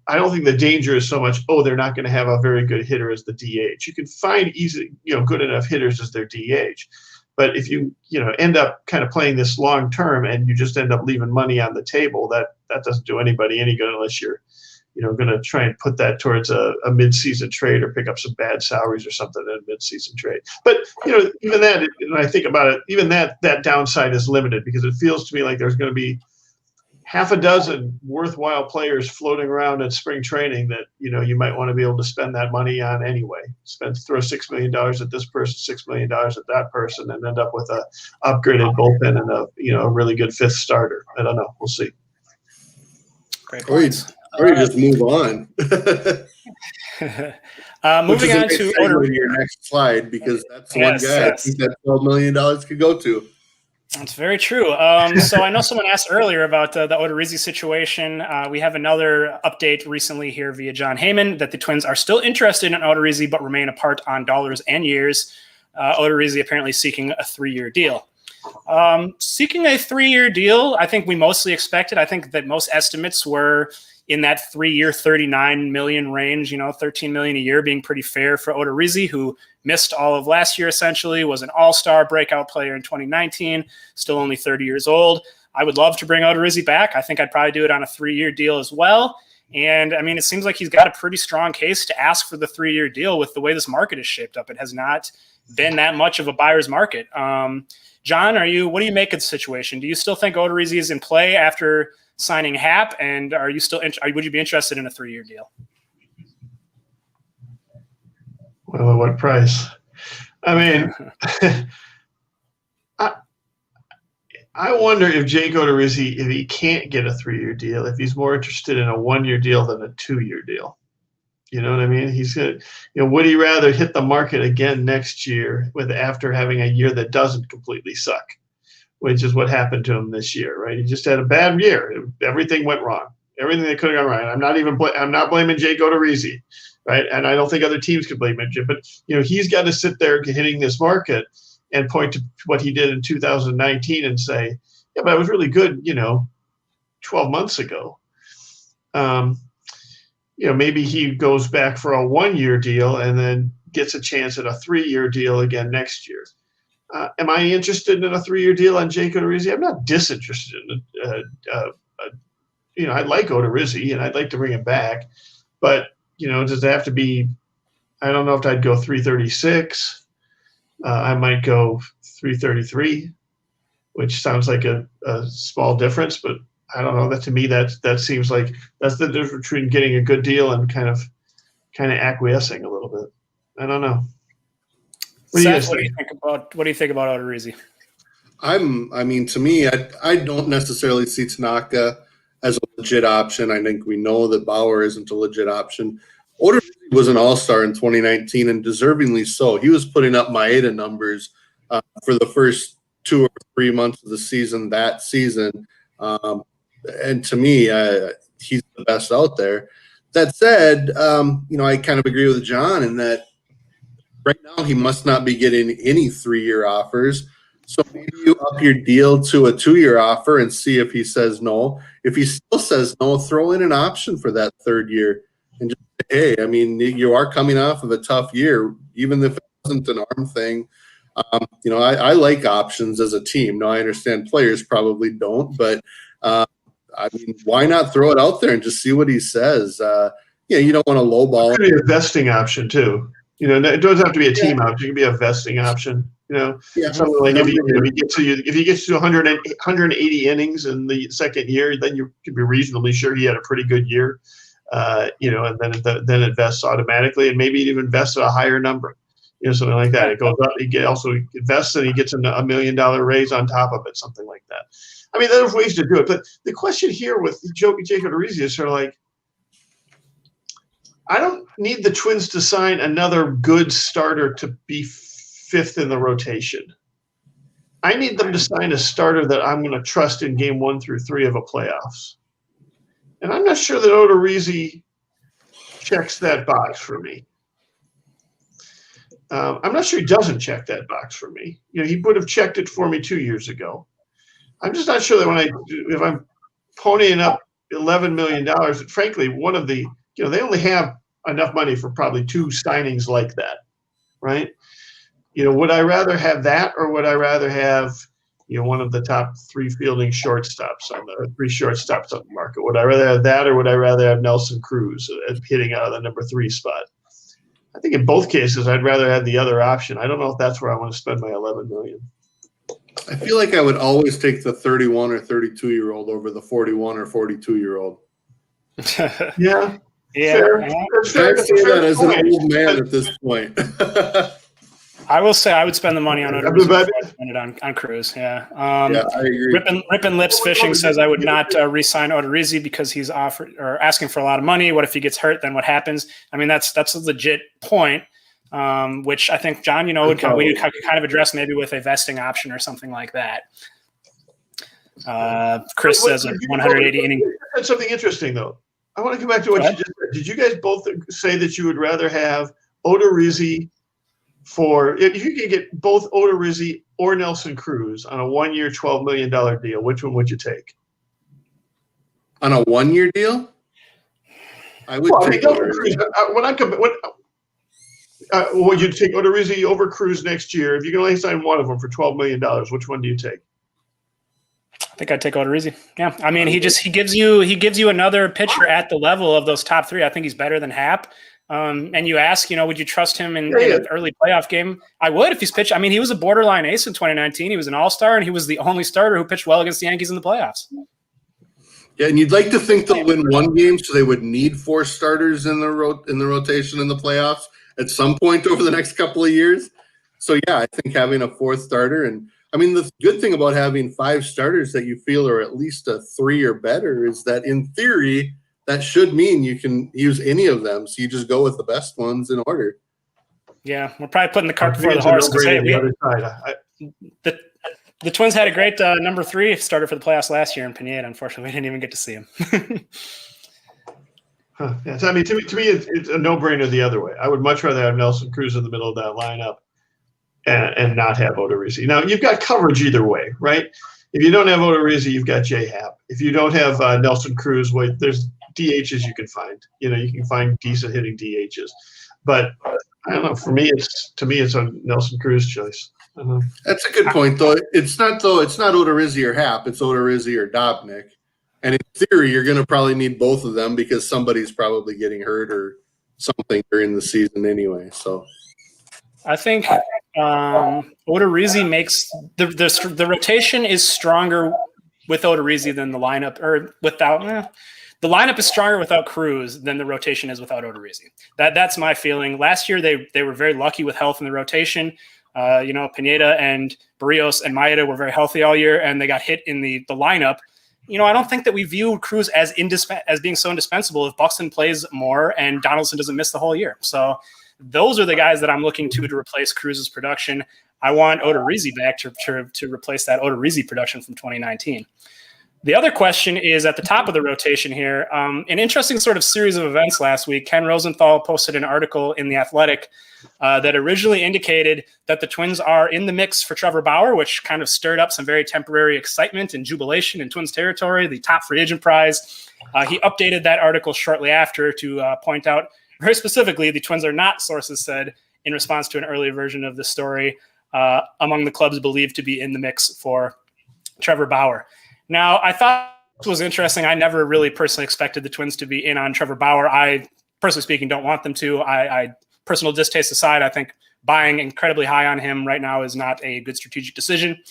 I don't think the danger is so much, they're not going to have a very good hitter as the DH. You can find easy, good enough hitters as their DH. But if you, end up kind of playing this long term and you just end up leaving money on the table, that doesn't do anybody any good unless you're, going to try and put that towards a mid-season trade or pick up some bad salaries or something in a mid-season trade. But, even that, when I think about it, even that downside is limited because it feels to me like there's going to be half a dozen worthwhile players floating around at spring training that, you might want to be able to spend that money on anyway. Throw $6 million at this person, $6 million at that person, and end up with a upgraded bullpen and a really good fifth starter. I don't know. We'll see. Great points. Or you just move on. Moving on to your next slide, because that's one guy I think that $12 million could go to. That's very true. So I know someone asked earlier about the Odorizzi situation. We have another update recently here via John Heyman that the Twins are still interested in Odorizzi but remain apart on dollars and years. Odorizzi apparently seeking a 3-year deal. Seeking a 3-year deal, I think we mostly expected. I think that most estimates were in that 3-year, $39 million range, $13 million a year being pretty fair for Odorizzi, who missed all of last year essentially, was an all-star breakout player in 2019, still only 30 years old. I would love to bring Odorizzi back. I think I'd probably do it on a 3-year deal as well. And, I mean, it seems like he's got a pretty strong case to ask for the 3-year deal with the way this market is shaped up. It has not been that much of a buyer's market. John, what do you make of the situation? Do you still think Odorizzi is in play after signing Happ, and are you still would you be interested in a 3-year deal? Well, at what price? I mean, I wonder if Jake Odorizzi, if he can't get a 3-year deal, if he's more interested in a 1-year deal than a 2-year deal. You know what I mean? He's gonna, would he rather hit the market again next year after having a year that doesn't completely suck, which is what happened to him this year, right? He just had a bad year. Everything went wrong. Everything that could have gone right. I'm not blaming Jake Odorizzi, right? And I don't think other teams could blame him, but he's got to sit there hitting this market and point to what he did in 2019 and say, yeah, but I was really good, 12 months ago. Maybe he goes back for a 1-year deal and then gets a chance at a 3-year deal again next year. Am I interested in a 3-year deal on Jake Odorizzi? I'm not disinterested in it. I like Odorizzi and I'd like to bring him back, but does it have to be? I don't know if I'd go 336. I might go 333, which sounds like a small difference, but I don't know. That to me, that seems like that's the difference between getting a good deal and kind of acquiescing a little bit. I don't know. Seth, what do you think about Odorizzi? To me, I don't necessarily see Tanaka as a legit option. I think we know that Bauer isn't a legit option. Odorizzi was an all-star in 2019 and deservingly so. He was putting up Maeda numbers for the first 2 or 3 months of the season that season. And to me, he's the best out there. That said, I kind of agree with John in that right now he must not be getting any 3-year offers. So maybe you up your deal to a 2-year offer and see if he says no. If he still says no, throw in an option for that 3rd year and just say, hey, you are coming off of a tough year, even if it wasn't an arm thing. I like options as a team. Now, I understand players probably don't, but why not throw it out there and just see what he says? You don't want to lowball. It could be a vesting option too. It doesn't have to be a team option. It can be a vesting option. Something like if he gets to 180 innings in the 2nd year, then you can be reasonably sure he had a pretty good year. And then it vests automatically, and maybe it even vests at a higher number. Something like that. It goes up. He also invests and he gets $1 million raise on top of it, something like that. There's ways to do it. But the question here with Jake Odorizzi is sort of like, I don't need the Twins to sign another good starter to be 5th in the rotation. I need them to sign a starter that I'm going to trust in game 1 through 3 of a playoffs. And I'm not sure that Odorizzi checks that box for me. I'm not sure he doesn't check that box for me. He would have checked it for me 2 years ago. I'm just not sure that if I'm ponying up $11 million, frankly, one of the, they only have enough money for probably 2 signings like that, right? Would I rather have that, or would I rather have, one of the top 3 fielding shortstops on the 3 shortstops on the market? Would I rather have that, or would I rather have Nelson Cruz hitting out of the number 3 spot? I think in both cases, I'd rather have the other option. I don't know if that's where I want to spend my $11 million. I feel like I would always take the 31 or 32-year-old over the 41 or 42-year-old. Yeah. Fair. I say that as an old man at this point. I will say I would spend the money on Odorizzi on Cruz. Yeah. Yeah, I agree. Rippin' Lips Fishing says I would not re-sign Odorizzi because he's asking for a lot of money. What if he gets hurt? Then what happens? That's a legit point, which I think, John, we could kind of address maybe with a vesting option or something like that. Chris says a 180 inning. That's something interesting, though. I want to come back to what you just said. Did you guys both say that you would rather have Odorizzi if you could get both Odorizzi or Nelson Cruz on a 1-year, $12 million deal, which one would you take? On a 1-year deal? I would take Nelson Cruz. Would you take Odorizzi over Cruz next year? If you can only sign one of them for $12 million, which one do you take? I think I'd take Odorizzi. Yeah, I mean, he gives you another pitcher at the level of those top three. I think he's better than Happ. And you ask, would you trust him in an early playoff game? I would if he's pitched. I mean, he was a borderline ace in 2019. He was an all-star, and he was the only starter who pitched well against the Yankees in the playoffs. Yeah, and you'd like to think they'll win one game, so they would need 4 starters in the rotation in the playoffs at some point over the next couple of years. So yeah, I think having a 4th starter, and I mean the good thing about having 5 starters that you feel are at least a 3 or better is that in theory that should mean you can use any of them. So you just go with the best ones in order. Yeah, we're probably putting the cart before the horse. The Twins had a great number 3 starter for the playoffs last year in Pineda. Unfortunately, we didn't even get to see him. Yeah, I mean, to me, it's a no-brainer the other way. I would much rather have Nelson Cruz in the middle of that lineup and not have Odorizzi. Now, you've got coverage either way, right? If you don't have Odorizzi, you've got Happ. If you don't have Nelson Cruz, there's DHs you can find. You can find decent hitting DHs. But I don't know. For me, it's a Nelson Cruz choice. That's a good point, though. It's not Odorizzi or Happ. It's Odorizzi or Dobnik. And in theory, you're going to probably need both of them because somebody's probably getting hurt or something during the season anyway. So I think Odorizzi makes the rotation is stronger with Odorizzi than the lineup, or without. The lineup is stronger without Cruz than the rotation is without Odorizzi. That's my feeling. Last year they were very lucky with health in the rotation. Pineda and Barrios and Maeda were very healthy all year, and they got hit in the lineup. I don't think that we view Cruz as being so indispensable if Buxton plays more and Donaldson doesn't miss the whole year. So those are the guys that I'm looking to replace Cruz's production. I want Odorizzi back to replace that Odorizzi production from 2019. The other question is at the top of the rotation here. An interesting sort of series of events last week. Ken Rosenthal posted an article in The Athletic that originally indicated that the Twins are in the mix for Trevor Bauer, which kind of stirred up some very temporary excitement and jubilation in Twins territory, the top free agent prize. He updated that article shortly after to point out very specifically the Twins are not, sources said, in response to an earlier version of the story, among the clubs believed to be in the mix for Trevor Bauer. Now, I thought this was interesting. I never really personally expected the Twins to be in on Trevor Bauer. I, personally speaking, don't want them to. I personal distaste aside, I think buying incredibly high on him right now is not a good strategic decision.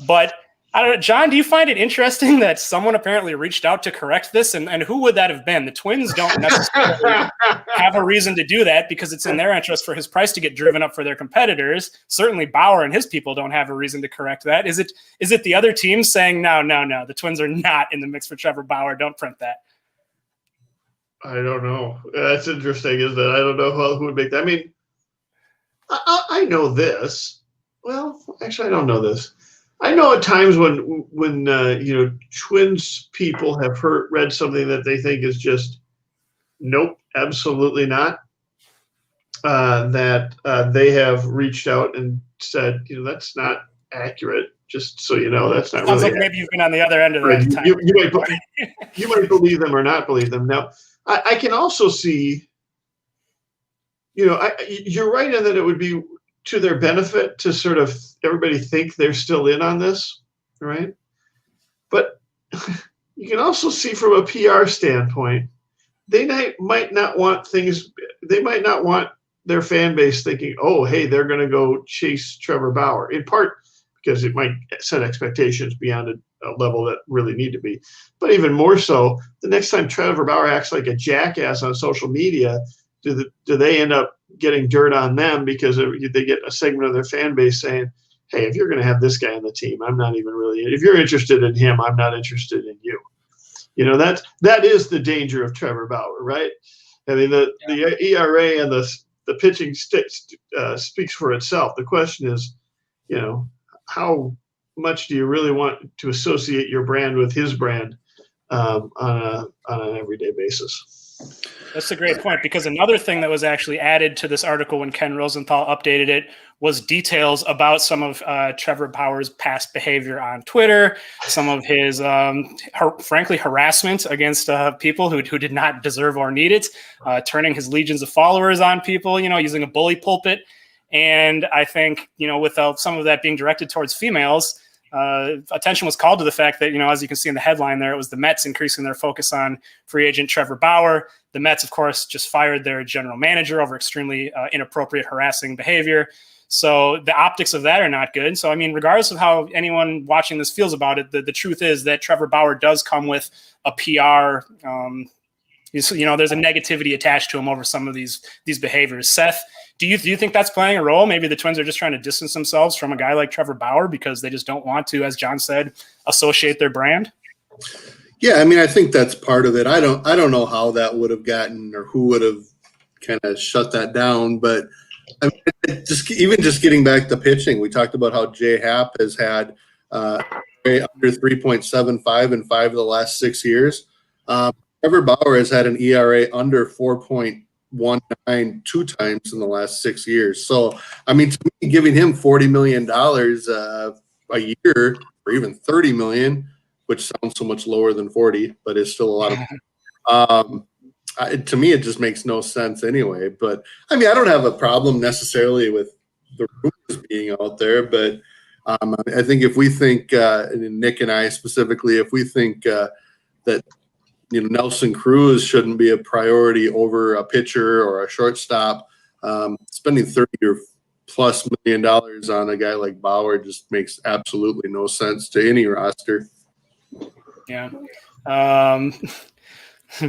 But I don't know, John, do you find it interesting that someone apparently reached out to correct this? And who would that have been? The Twins don't necessarily have a reason to do that because it's in their interest for his price to get driven up for their competitors. Certainly Bauer and his people don't have a reason to correct that. Is it the other team saying, no, the Twins are not in the mix for Trevor Bauer, don't print that? I don't know. That's interesting, isn't it? I don't know who would make that. I mean, I know this. Well, actually, I don't know this. I know at times when Twins people have read something that they think is just nope, absolutely not. That they have reached out and said, that's not accurate. Just so you know, that's not. Sounds really like maybe you've been on the other end of that. Right. You might believe them or not believe them. Now, I can also see. You're right in that it would be to their benefit to sort of everybody think they're still in on this, right? But you can also see from a PR standpoint, they might not want things. They might not want their fan base thinking, "Oh, hey, they're going to go chase Trevor Bauer." In part because it might set expectations beyond a level that really need to be, but even more so, the next time Trevor Bauer acts like a jackass on social media, do they end up getting dirt on them because they get a segment of their fan base saying, hey, if you're going to have this guy on the team, I'm not even really, if you're interested in him, I'm not interested in you. That is the danger of Trevor Bauer, right? I mean, the ERA and the pitching speaks for itself. The question is, how much do you really want to associate your brand with his brand on an everyday basis? That's a great point, because another thing that was actually added to this article when Ken Rosenthal updated it was details about some of Trevor Bauer's past behavior on Twitter, some of his, frankly, harassment against people who did not deserve or need it, turning his legions of followers on people, using a bully pulpit. And I think, with some of that being directed towards females, attention was called to the fact that, as you can see in the headline there, it was the Mets increasing their focus on free agent Trevor Bauer. The Mets, of course, just fired their general manager over extremely inappropriate, harassing behavior. So the optics of that are not good. So, I mean, regardless of how anyone watching this feels about it, the truth is that Trevor Bauer does come with a PR, there's a negativity attached to him over some of these behaviors. Seth, do you think that's playing a role? Maybe the Twins are just trying to distance themselves from a guy like Trevor Bauer because they just don't want to, as John said, associate their brand? Yeah, I mean, I think that's part of it. I don't know how that would have gotten or who would have kind of shut that down. But I mean, just getting back to pitching, we talked about how Happ has had under 3.75 in 5 of the last 6 years. Trevor Bauer has had an ERA under 4.19 2 times in the last 6 years. So, I mean, to me, giving him $40 million a year, or even $30 million, which sounds so much lower than 40, but is still a lot of to me, it just makes no sense anyway. But, I mean, I don't have a problem necessarily with the rumors being out there, but I think if we think, Nick and I specifically, if we think that, Nelson Cruz shouldn't be a priority over a pitcher or a shortstop, spending $30 or plus million on a guy like Bauer just makes absolutely no sense to any roster. Yeah.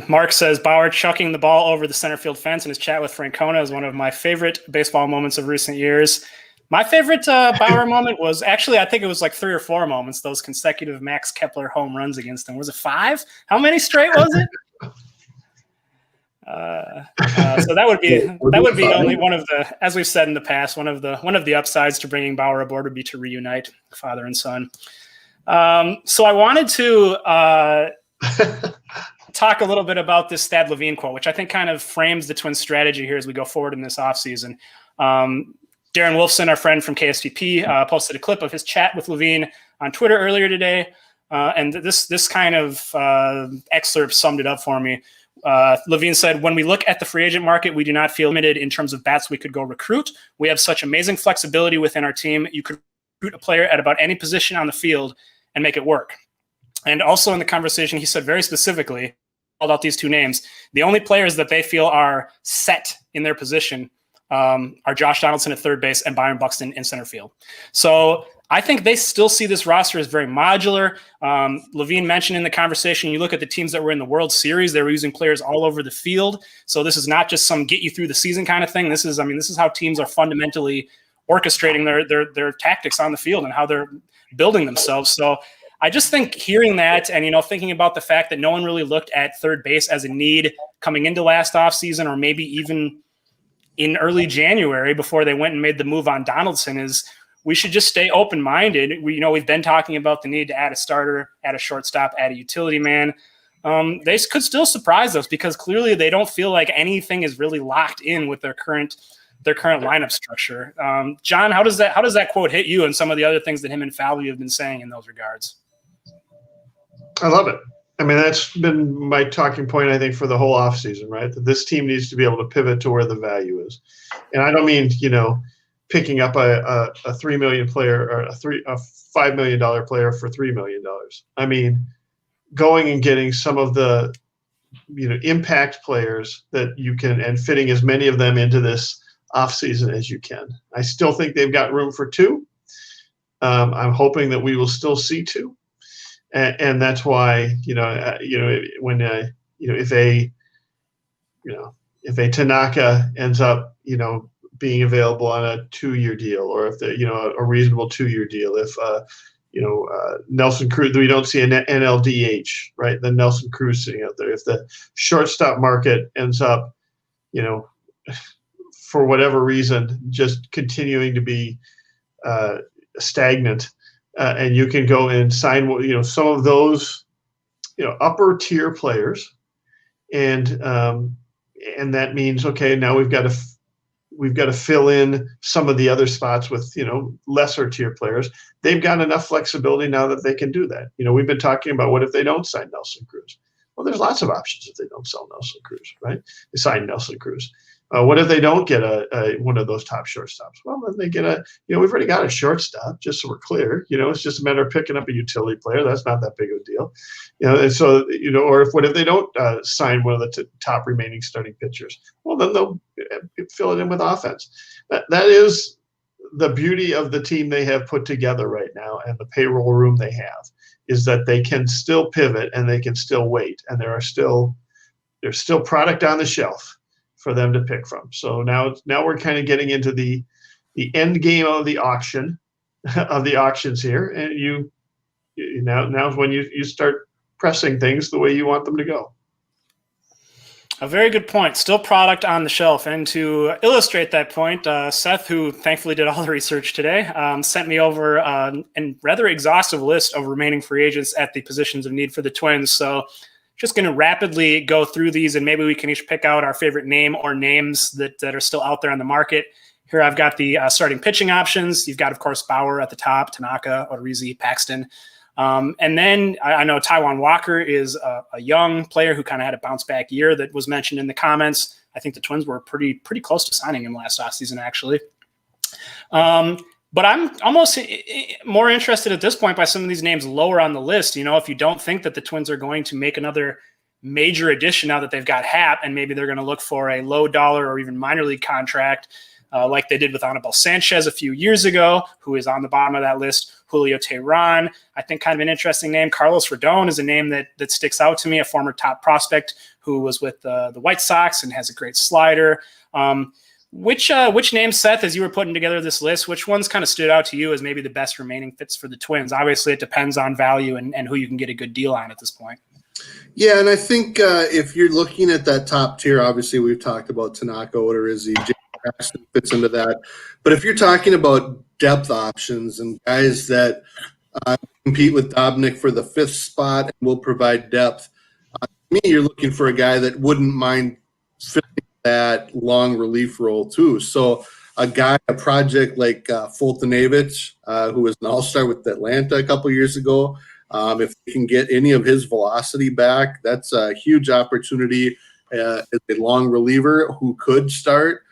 Mark says Bauer chucking the ball over the center field fence in his chat with Francona is one of my favorite baseball moments of recent years. My favorite Bauer moment was actually, I think it was like 3 or 4 moments, those consecutive Max Kepler home runs against him. Was it 5? How many straight was it? So that would be only one of the, as we've said in the past, one of the upsides to bringing Bauer aboard would be to reunite father and son. So I wanted to talk a little bit about this Thad Levine quote, which I think kind of frames the Twins' strategy here as we go forward in this offseason. Darren Wolfson, our friend from KSTP, posted a clip of his chat with Levine on Twitter earlier today, and this kind of excerpt summed it up for me. Levine said, "When we look at the free agent market, we do not feel limited in terms of bats we could go recruit. We have such amazing flexibility within our team. You could recruit a player at about any position on the field and make it work." And also in the conversation, he said very specifically, called out these 2 names. The only players that they feel are set in their position are Josh Donaldson at third base and Byron Buxton in center field. So I think they still see this roster as very modular. Levine mentioned in the conversation, you look at the teams that were in the World Series, they were using players all over the field. So this is not just some get you through the season kind of thing. This is how teams are fundamentally orchestrating their tactics on the field and how they're building themselves. So I just think hearing that and, thinking about the fact that no one really looked at third base as a need coming into last offseason, or maybe even in early January before they went and made the move on Donaldson, is we should just stay open-minded. We've been talking about the need to add a starter, add a shortstop, add a utility man. They could still surprise us because clearly they don't feel like anything is really locked in with their current lineup structure. John, how does that quote hit you and some of the other things that him and Falvey have been saying in those regards? I love it. I mean, that's been my talking point, I think, for the whole offseason, right? That this team needs to be able to pivot to where the value is. And I don't mean, picking up a $3 million player or a $5 million player for $3 million. I mean, going and getting some of the, impact players that you can, and fitting as many of them into this offseason as you can. I still think they've got room for 2. I'm hoping that we will still see 2. And that's why, when if a Tanaka ends up, being available on a 2-year deal, or if a reasonable 2-year deal, if Nelson Cruz, we don't see an NLDH, right? Then Nelson Cruz sitting out there. If the shortstop market ends up, for whatever reason, just continuing to be stagnant. And you can go and sign, some of those, upper tier players, and that means, okay, now we've got to fill in some of the other spots with, lesser tier players. They've got enough flexibility now that they can do that. We've been talking about what if they don't sign Nelson Cruz? Well, there's lots of options if they don't sell Nelson Cruz, right? They sign Nelson Cruz. What if they don't get one of those top shortstops? Well, then they get we've already got a shortstop, just so we're clear. It's just a matter of picking up a utility player. That's not that big of a deal. And so, or what if they don't sign one of the top remaining starting pitchers? Well, then they'll fill it in with offense. That is the beauty of the team they have put together right now, and the payroll room they have, is that they can still pivot and they can still wait, and there's still product on the shelf for them to pick from. So now we're kind of getting into the end game of the auction, of the auctions here, and now's when you start pressing things the way you want them to go. A very good point. Still product on the shelf. And to illustrate that point, Seth, who thankfully did all the research today, sent me over a rather exhaustive list of remaining free agents at the positions of need for the Twins. So just going to rapidly go through these, and maybe we can each pick out our favorite name or names that are still out there on the market. Here I've got the starting pitching options. You've got, of course, Bauer at the top, Tanaka, Odorizzi, Paxton. And then I know Taijuan Walker is a young player who kind of had a bounce back year that was mentioned in the comments. I think the Twins were pretty close to signing him last offseason, actually. But I'm almost more interested at this point by some of these names lower on the list. If you don't think that the Twins are going to make another major addition now that they've got Happ, and maybe they're going to look for a low dollar or even minor league contract like they did with Anibal Sanchez a few years ago, who is on the bottom of that list. Julio Teheran, I think kind of an interesting name. Carlos Rodon is a name that sticks out to me, a former top prospect who was with the White Sox and has a great slider. Which names, Seth, as you were putting together this list, which ones kind of stood out to you as maybe the best remaining fits for the Twins? Obviously, it depends on value and who you can get a good deal on at this point. Yeah, and I think if you're looking at that top tier, obviously we've talked about Tanaka, Odorizzi, Paxton fits into that. But if you're talking about depth options and guys that compete with Dobnik for the fifth spot and will provide depth, to me, you're looking for a guy that wouldn't mind fitting that long relief role too. So a project like Fultonavich, who was an all-star with Atlanta a couple years ago, if they can get any of his velocity back, that's a huge opportunity as a long reliever who could start.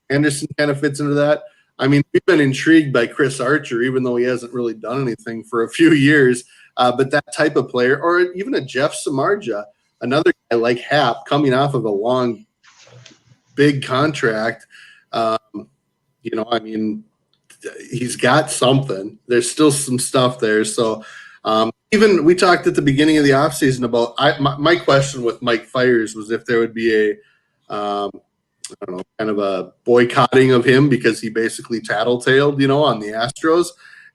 Anderson kind of fits into that. I mean, we've been intrigued by Chris Archer, even though he hasn't really done anything for a few years. But that type of player, or even a Jeff Samardzija, another guy like Happ coming off of a long, big contract, he's got something. There's still some stuff there. So even we talked at the beginning of the offseason about my question with Mike Fiers was if there would be kind of a boycotting of him because he basically tattletailed, on the Astros.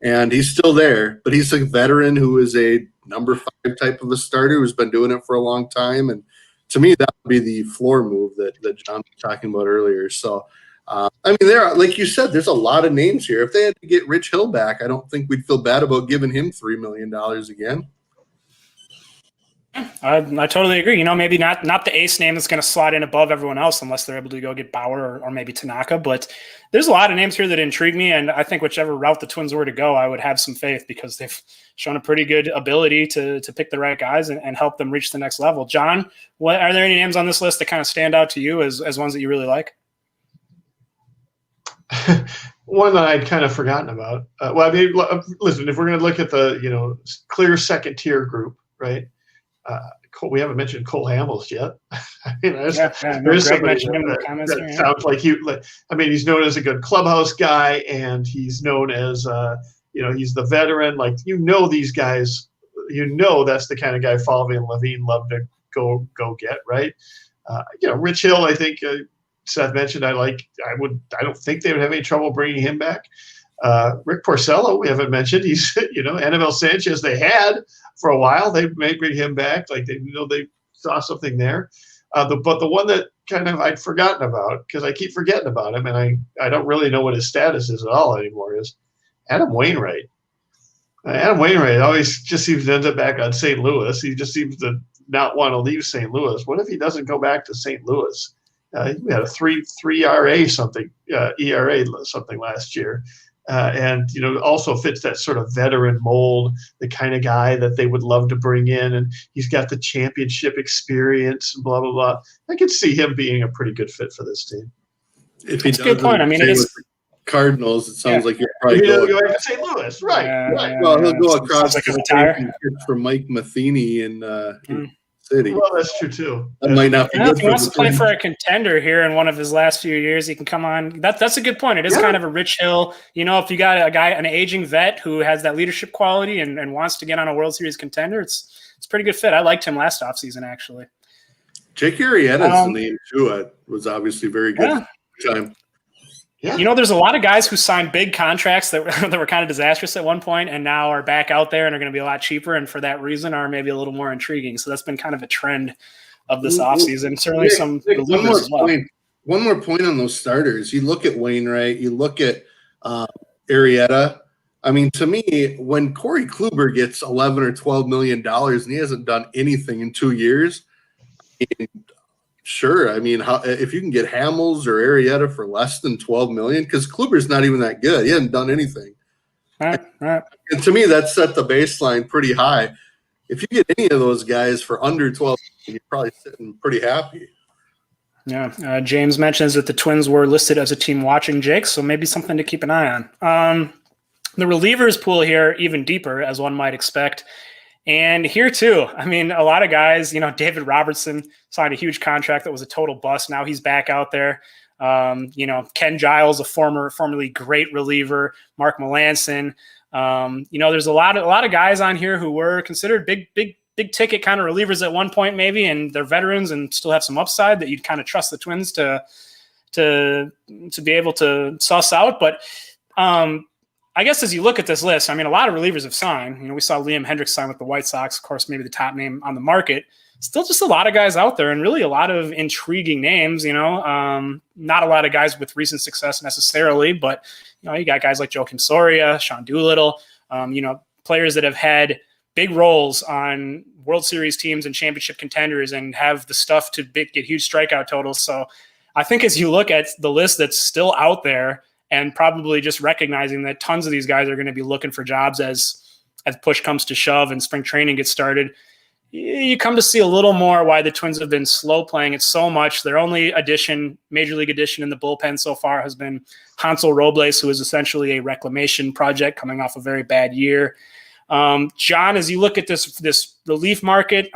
And he's still there, but he's a veteran who is a number 5 type of a starter who's been doing it for a long time. And to me, that would be the floor move that John was talking about earlier. So, there are, like you said, there's a lot of names here. If they had to get Rich Hill back, I don't think we'd feel bad about giving him $3 million again. I totally agree. Maybe not the ace name that's going to slot in above everyone else unless they're able to go get Bauer or maybe Tanaka. But there's a lot of names here that intrigue me, and I think whichever route the Twins were to go, I would have some faith because they've shown a pretty good ability to pick the right guys and help them reach the next level. John, are there any names on this list that kind of stand out to you as ones that you really like? One that I'd kind of forgotten about. Listen, if we're going to look at the clear second tier group, right? We haven't mentioned Cole Hamels yet. There's somebody that sounds like he's known as a good clubhouse guy, and he's known as he's the veteran. Like these guys, that's the kind of guy Falvey and Levine love to go get, right? Rich Hill, I think Seth mentioned. I don't think they would have any trouble bringing him back. Rick Porcello, we haven't mentioned. He's, Anibal Sanchez they had for a while. They may bring him back. Like they saw something there. But the one that kind of I'd forgotten about, because I keep forgetting about him, and I don't really know what his status is at all anymore, is Adam Wainwright. Adam Wainwright always just seems to end up back on St. Louis. He just seems to not want to leave St. Louis. What if he doesn't go back to St. Louis? We had a 3 ERA something last year. And, also fits that sort of veteran mold, the kind of guy that they would love to bring in. And he's got the championship experience and blah, blah, blah. I could see him being a pretty good fit for this team. If he That's a good point. I mean, it is Cardinals. It sounds like you're probably He doesn't going go back to St. Louis. Right. Well, he'll go across like a the retire for Mike Matheny in City. Well, that's true too. That might not be good if he wants to play team. for a contender here in one of his last few years, he can come on. That's a good point. It is kind of a rich hill. If you got an aging vet who has that leadership quality and wants to get on a World Series contender, it's a pretty good fit. I liked him last offseason, actually. Jake Arrieta's name too was obviously very good at the time. Yeah. There's a lot of guys who signed big contracts that were kind of disastrous at one point and now are back out there and are going to be a lot cheaper and for that reason are maybe a little more intriguing. So that's been kind of a trend of this offseason. Certainly some relievers as well. One more point on those starters. You look at Wainwright, you look at Arrieta. I mean, to me, when Corey Kluber gets $11 or $12 million and he hasn't done anything in 2 years, sure. I mean, if you can get Hamels or Arrieta for less than $12 million, because Kluber's not even that good. He hasn't done anything. Right. And to me, that set the baseline pretty high. If you get any of those guys for under $12 million, you're probably sitting pretty happy. Yeah. James mentions that the Twins were listed as a team watching, Jake, so maybe something to keep an eye on. The relievers pool here even deeper, as one might expect. And here too, I mean, a lot of guys, David Robertson signed a huge contract that was a total bust. Now he's back out there. Ken Giles, a formerly great reliever, Mark Melancon. There's a lot of guys on here who were considered big ticket kind of relievers at one point, maybe, and they're veterans and still have some upside that you'd kind of trust the Twins to be able to suss out. But I guess as you look at this list, I mean, a lot of relievers have signed. We saw Liam Hendriks sign with the White Sox, of course, maybe the top name on the market. Still just a lot of guys out there and really a lot of intriguing names, not a lot of guys with recent success necessarily, but, you got guys like Joakim Soria, Sean Doolittle, players that have had big roles on World Series teams and championship contenders and have the stuff to get huge strikeout totals. So I think as you look at the list that's still out there, and probably just recognizing that tons of these guys are going to be looking for jobs as push comes to shove and spring training gets started, you come to see a little more why the Twins have been slow playing it so much. Their only major league addition in the bullpen so far has been Hansel Robles, who is essentially a reclamation project coming off a very bad year. John, as you look at this relief market,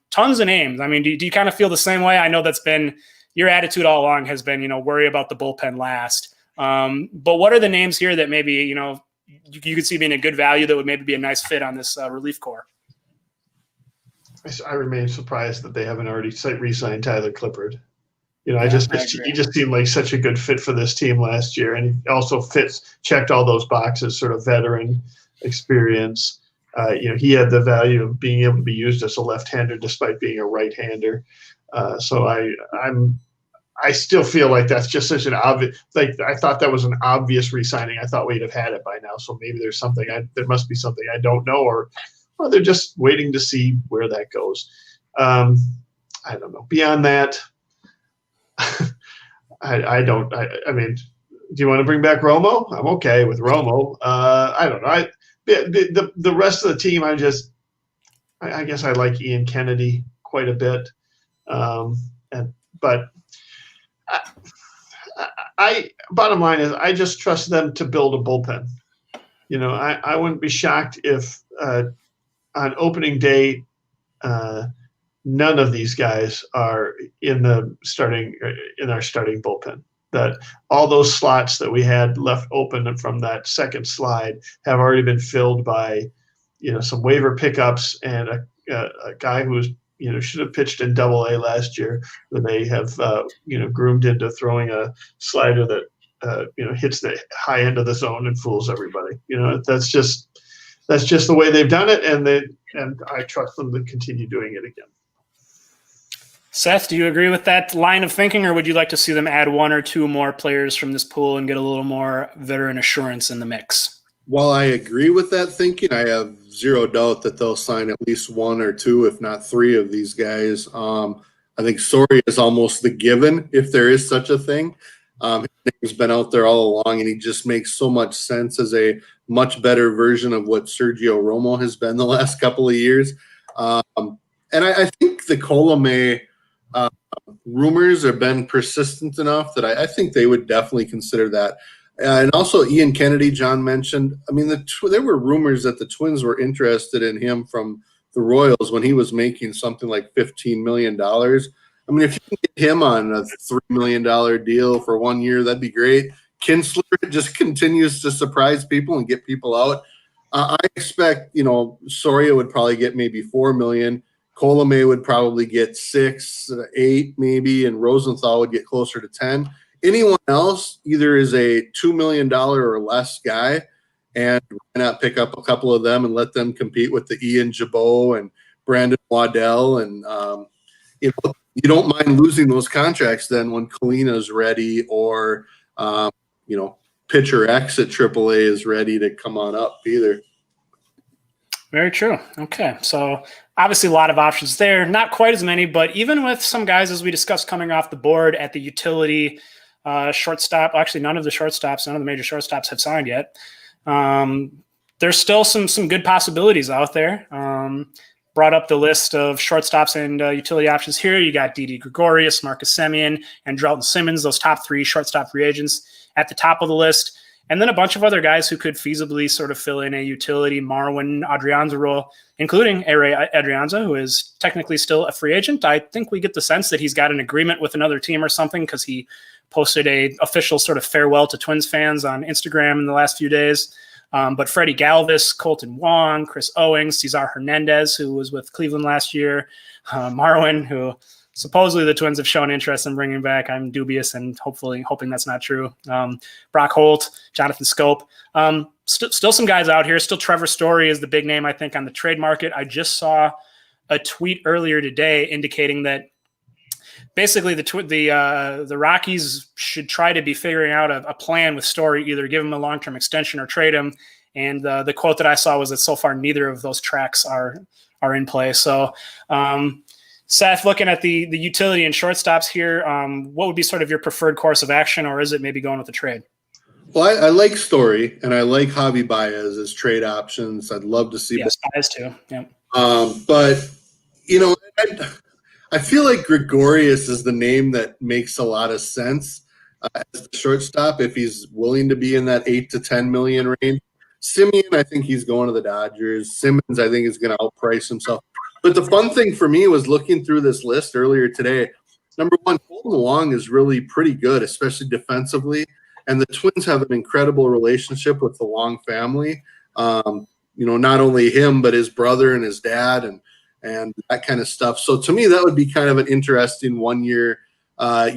tons of names. I mean, do you kind of feel the same way? I know that's been your attitude all along has been, worry about the bullpen last. But what are the names here that maybe, you could see being a good value that would maybe be a nice fit on this relief core? I remain surprised that they haven't already re-signed Tyler Clippard. He just seemed like such a good fit for this team last year. And he also checked all those boxes, sort of veteran experience. He had the value of being able to be used as a left-hander despite being a right-hander. So I still feel like that's just such an obvious. Like I thought that was an obvious re-signing. I thought we'd have had it by now. So maybe there's something. There must be something I don't know, or they're just waiting to see where that goes. I don't know. Beyond that, I don't. I mean, do you want to bring back Romo? I'm okay with Romo. I don't know. The rest of the team, I guess I like Ian Kennedy quite a bit, but. Bottom line is I just trust them to build a bullpen. I wouldn't be shocked if on opening day none of these guys are in our starting bullpen. That all those slots that we had left open from that second slide have already been filled by some waiver pickups and a guy who's should have pitched in Double-A last year, but they have, groomed into throwing a slider that, hits the high end of the zone and fools everybody. That's just the way they've done it, and I trust them to continue doing it again. Seth, do you agree with that line of thinking, or would you like to see them add one or two more players from this pool and get a little more veteran assurance in the mix? While I agree with that thinking, I have zero doubt that they'll sign at least one or two, if not three, of these guys. I think Soria is almost the given, if there is such a thing. His name's been out there all along, and he just makes so much sense as a much better version of what Sergio Romo has been the last couple of years. And I think the Colome rumors have been persistent enough that I think they would definitely consider that. And also Ian Kennedy, John mentioned. I mean, there were rumors that the Twins were interested in him from the Royals when he was making something like $15 million. I mean, if you can get him on a $3 million deal for 1 year, that'd be great. Kinsler just continues to surprise people and get people out. I expect, Soria would probably get maybe $4 million. Colome would probably get 6, 8 maybe, and Rosenthal would get closer to 10. Anyone else either is a $2 million or less guy, and why not pick up a couple of them and let them compete with the Ian Jabot and Brandon Waddell, and you don't mind losing those contracts then when Kalina is ready, or pitcher X at AAA is ready to come on up either. Very true. Okay, so obviously a lot of options there. Not quite as many, but even with some guys, as we discussed, coming off the board at the utility shortstop. Actually, none of the major shortstops have signed yet. There's still some good possibilities out there. Brought up the list of shortstops and utility options here. You got Didi Gregorius, Marcus Semien, and Drelton Simmons, those top 3 shortstop free agents at the top of the list. And then a bunch of other guys who could feasibly sort of fill in a utility Marwin Adrianza role, including Ray Adrianza, who is technically still a free agent. I think we get the sense that he's got an agreement with another team or something, because he posted a official sort of farewell to Twins fans on Instagram in the last few days. But Freddie Galvis, Colton Wong, Chris Owings, Cesar Hernandez, who was with Cleveland last year, Marwin, who supposedly the Twins have shown interest in bringing back. I'm dubious and hoping that's not true. Brock Holt, Jonathan Scope. Still some guys out here. Still Trevor Story is the big name, I think, on the trade market. I just saw a tweet earlier today indicating that basically the Rockies should try to be figuring out a plan with Story, either give him a long-term extension or trade him. And the quote that I saw was that so far neither of those tracks are in play. So Seth, looking at the utility and shortstops here, what would be sort of your preferred course of action, or is it maybe going with the trade? Well, I like Story, and I like Javi Baez as trade options. I'd love to see Baez too. Yeah. But I feel like Gregorius is the name that makes a lot of sense as the shortstop if he's willing to be in that 8 to 10 million range. Semien, I think he's going to the Dodgers. Simmons, I think, is going to outprice himself. But the fun thing for me was looking through this list earlier today. Number one, Colton Wong is really pretty good, especially defensively. And the Twins have an incredible relationship with the Wong family. Not only him, but his brother and his dad and that kind of stuff. So to me, that would be kind of an interesting 1 year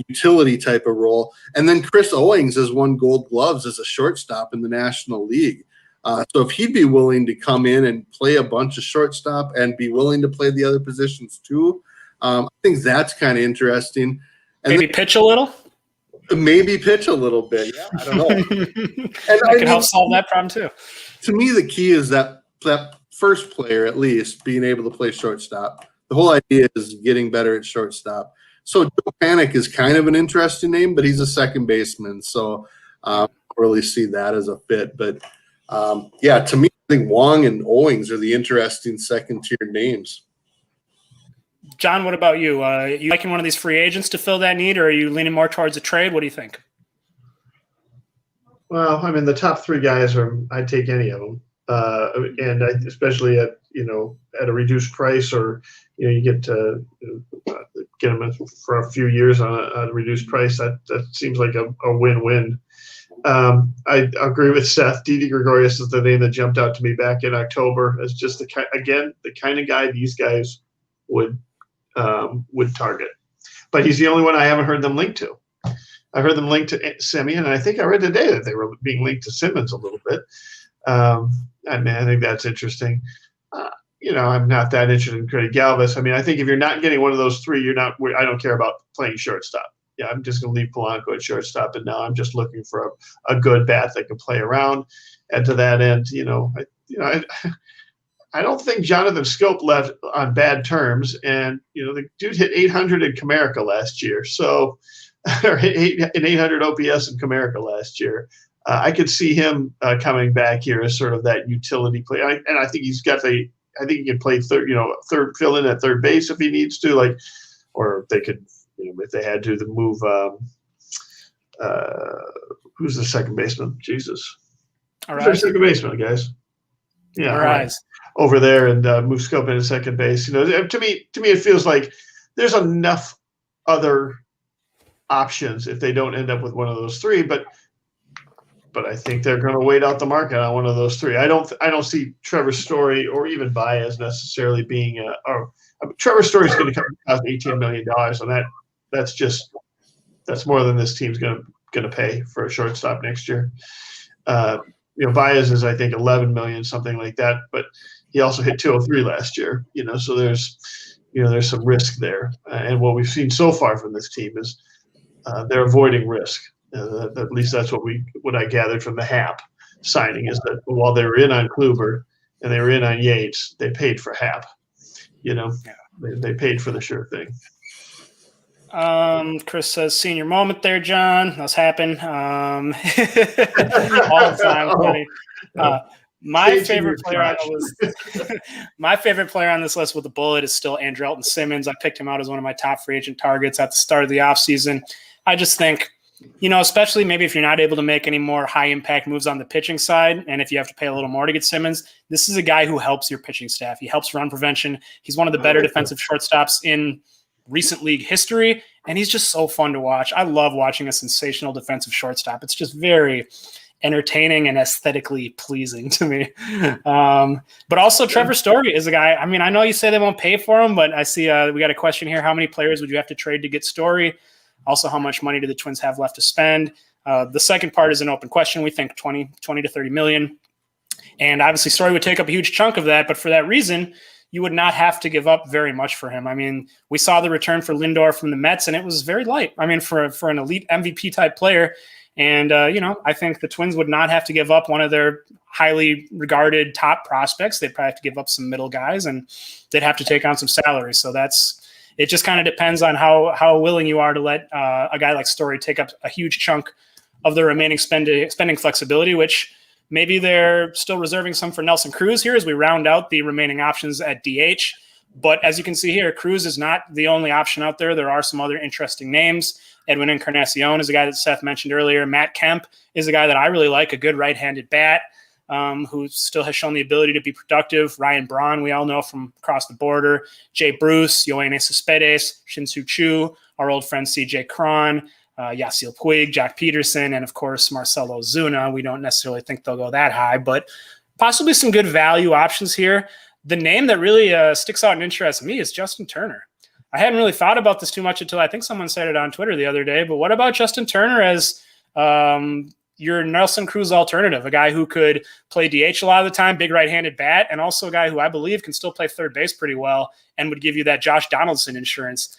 utility type of role. And then Chris Owings has won Gold Gloves as a shortstop in the National League. So if he'd be willing to come in and play a bunch of shortstop and be willing to play the other positions too, I think that's kind of interesting. And maybe pitch a little? Maybe pitch a little bit. Yeah, I don't know. That could help solve that problem too. To me, the key is that first player, at least, being able to play shortstop. The whole idea is getting better at shortstop. So Joe Panik is kind of an interesting name, but he's a second baseman. So I don't really see that as a fit. But to me, I think Wong and Owings are the interesting second-tier names. John, what about you? You liking one of these free agents to fill that need, or are you leaning more towards a trade? What do you think? Well, I mean, the top 3 guys I'd take any of them, and especially at a reduced price, or you get to get them for a few years on a reduced price. That seems like a win-win. I agree with Seth. Didi Gregorius is the name that jumped out to me back in October as just the kind of guy these guys would target. But he's the only one I haven't heard them linked to. I heard them linked to Semien, and I think I read today that they were being linked to Simmons a little bit. I think that's interesting. I'm not that interested in Freddie Galvis. I mean, I think if you're not getting one of those 3, you're not. I don't care about playing shortstop. yeah, I'm just going to leave Polanco at shortstop, and now I'm just looking for a good bat that can play around. And to that end, I don't think Jonathan Scope left on bad terms. And, the dude hit 800 in Comerica last year. So, or an 800 OPS in Comerica last year. I could see him coming back here as sort of that utility player. And I think he's got I think he can play third fill in at third base if he needs to, or they could, if they had to move, who's the second baseman? Jesus. All Who's right. their second baseman, guys? Yeah. All right. Over there and move Scope into second base. To me, it feels like there's enough other options if they don't end up with one of those three. But I think they're going to wait out the market on one of those three. I don't see Trevor Story or even Baez necessarily being Trevor Story is going to cost $18 million, and that's more than this team's going to pay for a shortstop next year. Baez is, I think, 11 million, something like that, but he also hit 203 last year. So there's some risk there, and what we've seen so far from this team is they're avoiding risk. At least that's what I gathered from the Happ signing, is that while they were in on Kluber and they were in on Yates, they paid for Happ. They paid for the sure thing. Chris says, senior moment there, John. That's happened all the time, buddy. My favorite player on this list with a bullet is still Andrelton Simmons. I picked him out as one of my top free agent targets at the start of the offseason. I just think, especially maybe if you're not able to make any more high-impact moves on the pitching side, and if you have to pay a little more to get Simmons, this is a guy who helps your pitching staff. He helps run prevention. He's one of the better defensive shortstops in recent league history, and he's just so fun to watch. I love watching a sensational defensive shortstop. It's just very entertaining and aesthetically pleasing to me. But also Trevor Story is a guy, I know you say they won't pay for him, but I see we got a question here. How many players would you have to trade to get Story? Also, how much money do the Twins have left to spend? The second part is an open question. We think 20 to 30 million. And obviously Story would take up a huge chunk of that, but for that reason, you would not have to give up very much for him. We saw the return for Lindor from the Mets, and it was very light. For an elite MVP type player. And, I think the Twins would not have to give up one of their highly regarded top prospects. They'd probably have to give up some middle guys, and they'd have to take on some salary. So it just kind of depends on how willing you are to let a guy like Story take up a huge chunk of the remaining spending flexibility, which maybe they're still reserving some for Nelson Cruz here as we round out the remaining options at DH. But as you can see here, Cruz is not the only option out there. There are some other interesting names. Edwin Encarnacion is a guy that Seth mentioned earlier. Matt Kemp is a guy that I really like, a good right-handed bat who still has shown the ability to be productive. Ryan Braun, we all know from across the border. Jay Bruce, Yoenis Cespedes, Shin-Soo Choo, our old friend CJ Cron, Yasiel Puig, Jack Peterson, and, of course, Marcelo Ozuna. We don't necessarily think they'll go that high, but possibly some good value options here. The name that really sticks out and interests me is Justin Turner. I hadn't really thought about this too much until I think someone said it on Twitter the other day, but what about Justin Turner as your Nelson Cruz alternative, a guy who could play DH a lot of the time, big right-handed bat, and also a guy who I believe can still play third base pretty well and would give you that Josh Donaldson insurance.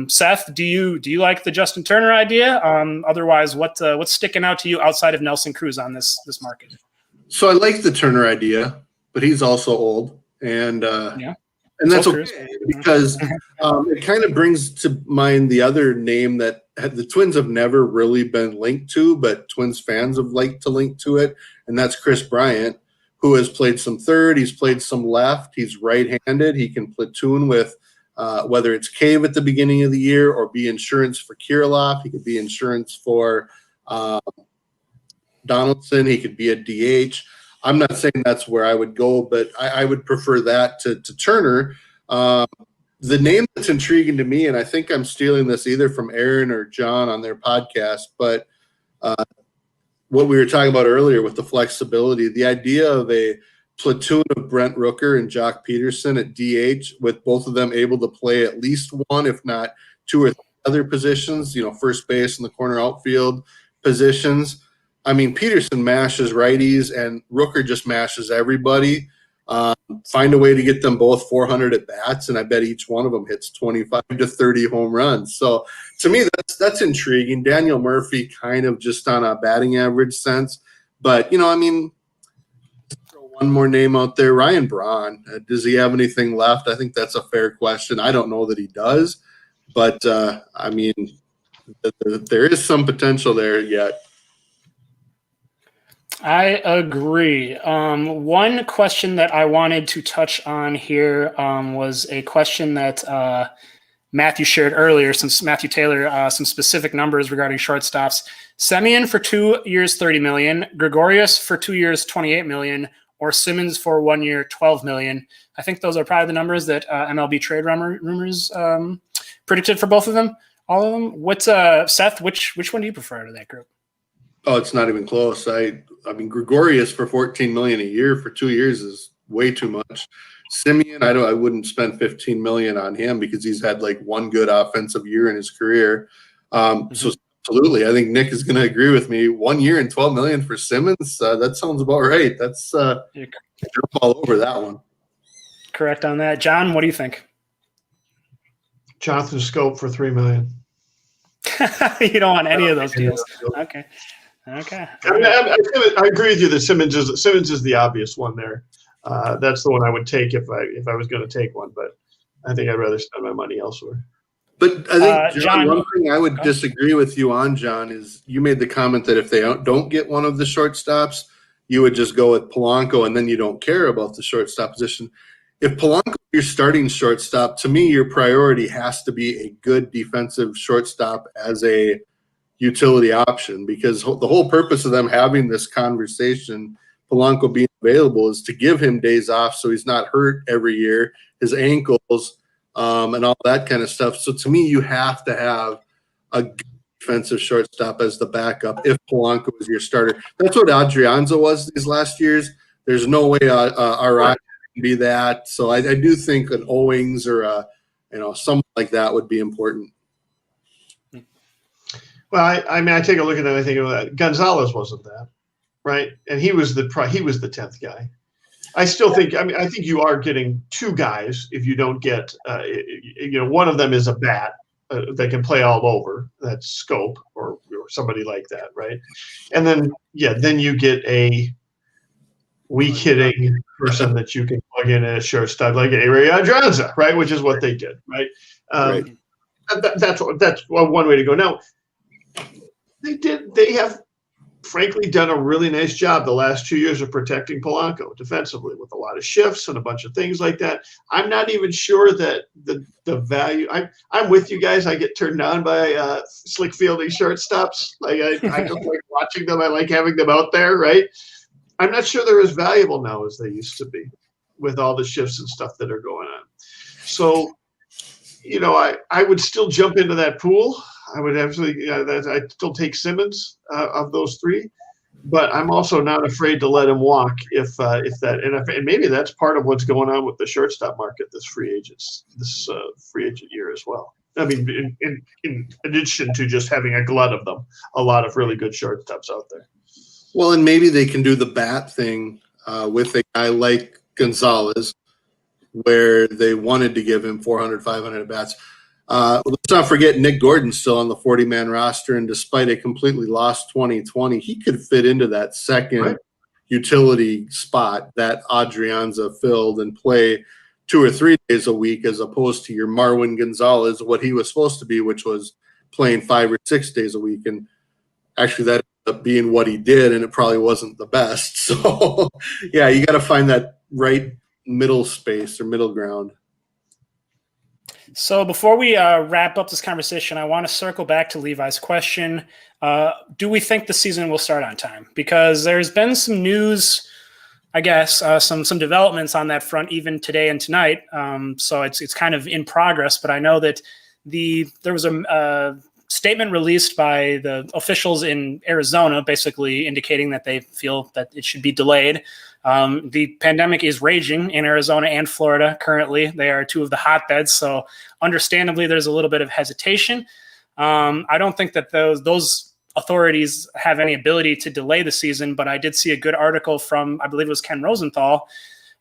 Seth, do you like the Justin Turner idea? Otherwise, what's sticking out to you outside of Nelson Cruz on this market? So I like the Turner idea, but he's also old, and that's okay because it kind of brings to mind the other name that the Twins have never really been linked to, but Twins fans have liked to link to it, and that's Chris Bryant, who has played some third, he's played some left, he's right-handed, he can platoon with whether it's Cave at the beginning of the year or be insurance for Kirilloff. He could be insurance for Donaldson. He could be a DH. I'm not saying that's where I would go, but I would prefer that to Turner. The name that's intriguing to me, and I think I'm stealing this either from Aaron or John on their podcast, but what we were talking about earlier with the flexibility, the idea of a platoon of Brent Rooker and Jock Peterson at DH, with both of them able to play at least one, if not two or three other positions, first base and the corner outfield positions. Peterson mashes righties and Rooker just mashes everybody. Find a way to get them both 400 at bats, and I bet each one of them hits 25 to 30 home runs. So to me, that's intriguing. Daniel Murphy kind of just on a batting average sense, but I mean, throw one more name out there, Ryan Braun. Does he have anything left? I think that's a fair question. I don't know that he does, but I mean, there is some potential there yet. I agree. One question that I wanted to touch on here was a question that Matthew shared earlier, Matthew Taylor, some specific numbers regarding shortstops. Semien for 2 years, $30 million, Gregorius for 2 years, $28 million, or Simmons for 1 year, $12 million. I think those are probably the numbers that MLB trade rumors predicted for both of them, all of them. What's Seth? Which one do you prefer to that group? Oh, it's not even close. I mean, Gregorius for $14 million a year for 2 years is way too much. Semien, I wouldn't spend $15 million on him because he's had like one good offensive year in his career. So absolutely, I think Nick is going to agree with me. 1 year and $12 million for Simmons. That sounds about right. That's jump all over that one. Correct on that, John. What do you think? Jonathan Scope for $3 million. You don't want any of those deals. Okay. I agree with you that Simmons is the obvious one there. That's the one I would take if I was going to take one, but I think I'd rather spend my money elsewhere. But I think, John, one thing I would disagree with you on, John, is you made the comment that if they don't get one of the shortstops, you would just go with Polanco and then you don't care about the shortstop position. If Polanco is your starting shortstop, to me, your priority has to be a good defensive shortstop as a utility option, because the whole purpose of them having this conversation, Polanco being available, is to give him days off so he's not hurt every year, his ankles, and all that kind of stuff. So to me, you have to have a good defensive shortstop as the backup if Polanco is your starter. That's what Adrianza was these last years. There's no way our can be that. So I do think an Owings or someone like that would be important. Well, I mean, I take a look at that. I think that Gonzalez wasn't that, right? And he was the 10th guy. I still think. I mean, I think you are getting two guys if you don't get. One of them is a bat that can play all over. That's Scope or somebody like that, right? And then you get a weak hitting person that you can plug in as a shortstop like A-Ray Adrianza, right? Which is what they did, right? Right. That's one way to go. Now, they have frankly done a really nice job the last 2 years of protecting Polanco defensively with a lot of shifts and a bunch of things like that. I'm not even sure that the value. I'm with you guys. I get turned on by slick fielding shortstops. Like I just like watching them. I like having them out there, right? I'm not sure they're as valuable now as they used to be with all the shifts and stuff that are going on. So, I would still jump into that pool. I would absolutely. I'd still take Simmons of those three, but I'm also not afraid to let him walk if and maybe that's part of what's going on with the shortstop market this free agent year as well. I mean, in addition to just having a glut of them, a lot of really good shortstops out there. Well, and maybe they can do the bat thing with a guy like Gonzalez, where they wanted to give him 400, 500 at bats. Let's not forget Nick Gordon's still on the 40-man roster, and despite a completely lost 2020, he could fit into that second utility spot that Adrianza filled and play 2 or 3 days a week, as opposed to your Marwin Gonzalez, what he was supposed to be, which was playing 5 or 6 days a week. And actually that ended up being what he did, and it probably wasn't the best. So, yeah, you got to find that right middle space or middle ground. So before we wrap up this conversation, I want to circle back to Levi's question. Do we think the season will start on time? Because there's been some news, I guess, some developments on that front even today and tonight. So it's kind of in progress, but I know that there was a statement released by the officials in Arizona basically indicating that they feel that it should be delayed. The pandemic is raging in Arizona and Florida currently. They are two of the hotbeds, so understandably there's a little bit of hesitation. I don't think that those authorities have any ability to delay the season, but I did see a good article from, I believe it was Ken Rosenthal,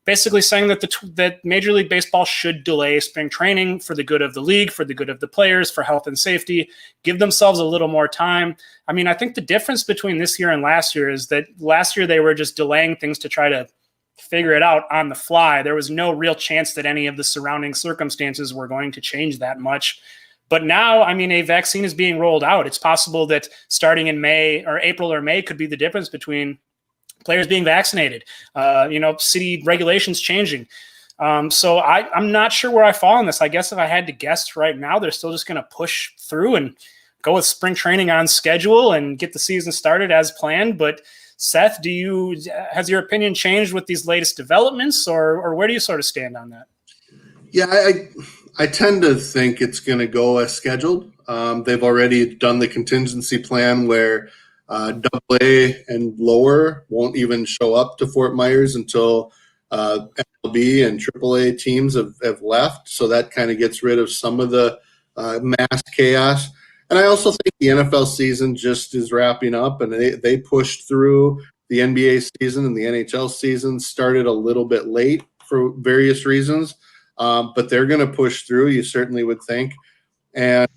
basically saying that that Major League Baseball should delay spring training for the good of the league, for the good of the players, for health and safety, give themselves a little more time. I mean, I think the difference between this year and last year is that last year they were just delaying things to try to figure it out on the fly. There was no real chance that any of the surrounding circumstances were going to change that much. But now, I mean, a vaccine is being rolled out. It's possible that starting in May or April or May could be the difference between players being vaccinated, city regulations changing. So I'm not sure where I fall on this. I guess if I had to guess right now, they're still just going to push through and go with spring training on schedule and get the season started as planned. But Seth, has your opinion changed with these latest developments, or where do you sort of stand on that? Yeah, I tend to think it's going to go as scheduled. They've already done the contingency plan where AA and lower won't even show up to Fort Myers until MLB and AAA teams have left. So that kind of gets rid of some of the mass chaos. And I also think the NFL season just is wrapping up, and they pushed through the NBA season, and the NHL season started a little bit late for various reasons. But they're going to push through, you certainly would think. And,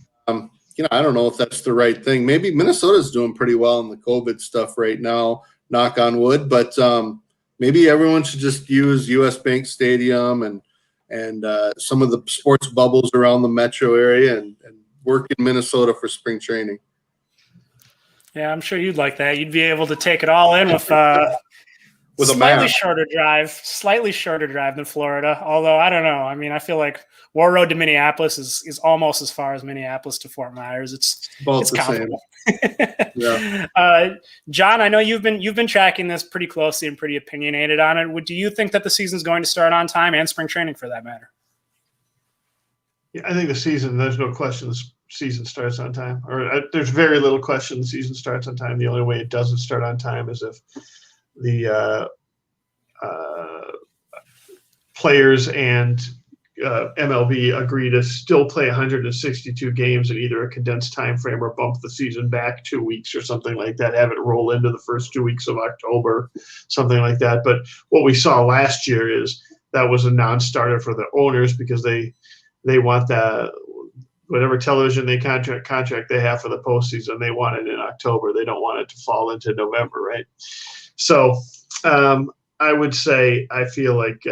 I don't know if that's the right thing. Maybe Minnesota's doing pretty well in the COVID stuff right now, knock on wood. But maybe everyone should just use US Bank Stadium and some of the sports bubbles around the metro area and work in Minnesota for spring training. Yeah, I'm sure you'd like that. You'd be able to take it all in with a slightly map. slightly shorter drive than Florida. Although I don't know. I mean, I feel like War Road to Minneapolis is almost as far as Minneapolis to Fort Myers. It's Both the comparable. same. Yeah. John, I know you've been tracking this pretty closely and pretty opinionated on it. Do you think that the season's going to start on time, and spring training for that matter? Yeah, I think there's no question the season starts on time. There's very little question the season starts on time. The only way it doesn't start on time is if the players and MLB agree to still play 162 games in either a condensed time frame or bump the season back 2 weeks or something like that, have it roll into the first 2 weeks of October, something like that. But what we saw last year is that was a non-starter for the owners because they want that whatever television contract they have for the postseason, they want it in October. They don't want it to fall into November, right? So I would say I feel like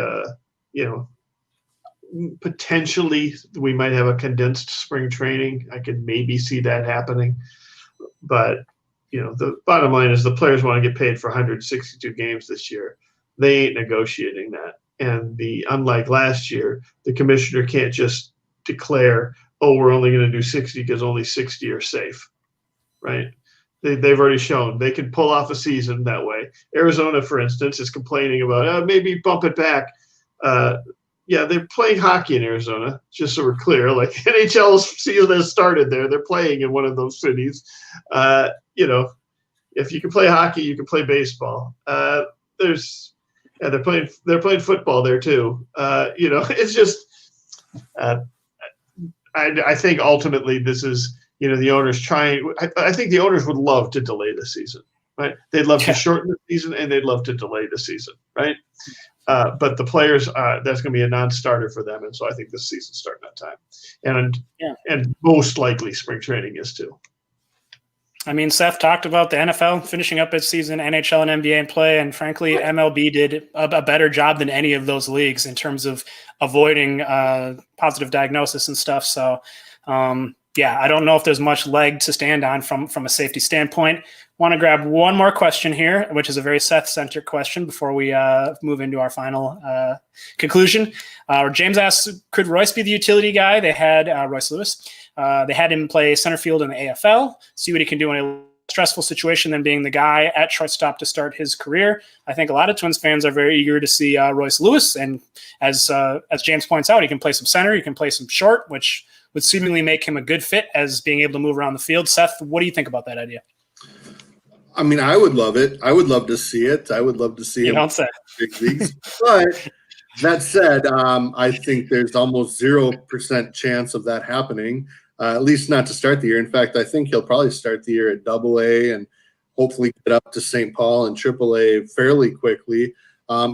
potentially we might have a condensed spring training. I could maybe see that happening, but the bottom line is the players want to get paid for 162 games this year. They ain't negotiating that. And unlike last year, the commissioner can't just declare, oh, we're only going to do 60 because only 60 are safe, right? They've already shown they can pull off a season that way. Arizona, for instance, is complaining about maybe bump it back. Yeah, they're playing hockey in Arizona, just so we're clear. Like NHL season has started there. They're playing in one of those cities. If you can play hockey, you can play baseball. They're playing football there too. It's just I think ultimately this is the owners trying. I think the owners would love to delay the season, right? They'd love to shorten the season and they'd love to delay the season, right? But the players, that's going to be a non-starter for them, and so I think this season's starting on time, and most likely spring training is too. I mean, Seth talked about the NFL finishing up its season, NHL and NBA in play, and frankly, MLB did a better job than any of those leagues in terms of avoiding positive diagnosis and stuff. So, I don't know if there's much leg to stand on from a safety standpoint. Want to grab one more question here, which is a very Seth-centric question before we move into our final conclusion. James asks, could Royce be the utility guy? They had Royce Lewis. They had him play center field in the AFL, see what he can do in a stressful situation than being the guy at shortstop to start his career. I think a lot of Twins fans are very eager to see Royce Lewis. And as James points out, he can play some center, he can play some short, which would seemingly make him a good fit as being able to move around the field. Seth, what do you think about that idea? I mean, I would love it. I would love to see it. I would love to see him don't say. Big leagues. But that said, I think there's almost 0% chance of that happening, at least not to start the year. In fact, I think he'll probably start the year at AA and hopefully get up to St. Paul and AAA fairly quickly.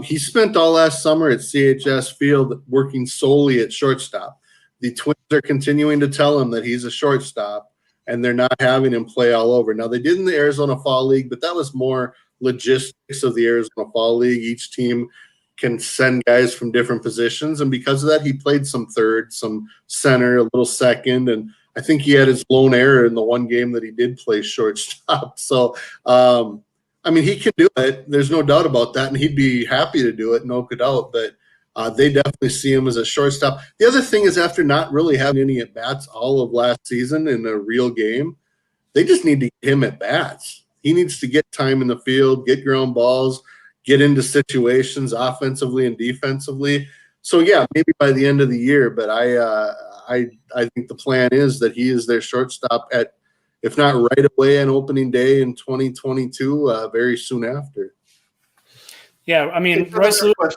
He spent all last summer at CHS Field working solely at shortstop. The Twins are continuing to tell him that he's a shortstop, and they're not having him play all over. Now, they did in the Arizona Fall League, but that was more logistics of the Arizona Fall League. Each team can send guys from different positions, and because of that, he played some third, some center, a little second, and I think he had his lone error in the one game that he did play shortstop. So, I mean, he can do it. There's no doubt about that, and he'd be happy to do it, no doubt. But they definitely see him as a shortstop. The other thing is, after not really having any at-bats all of last season in a real game, they just need to get him at-bats. He needs to get time in the field, get ground balls, get into situations offensively and defensively. So, yeah, maybe by the end of the year, but I think the plan is that he is their shortstop at, if not right away on opening day in 2022, very soon after. Yeah, I mean, Royce Lewis.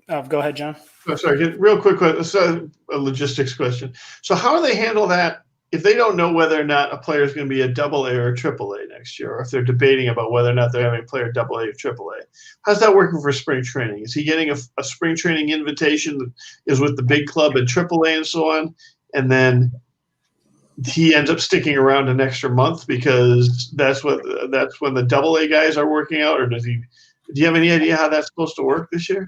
Go ahead, John. Oh, sorry, real quick question. So a logistics question. So how do they handle that if they don't know whether or not a player is going to be a double A or triple A next year, or if they're debating about whether or not they're having a player double A or triple A? How's that working for spring training? Is he getting a spring training invitation that is with the big club at triple A and so on, and then he ends up sticking around an extra month because that's when the double A guys are working out, or does he? Do you have any idea how that's supposed to work this year?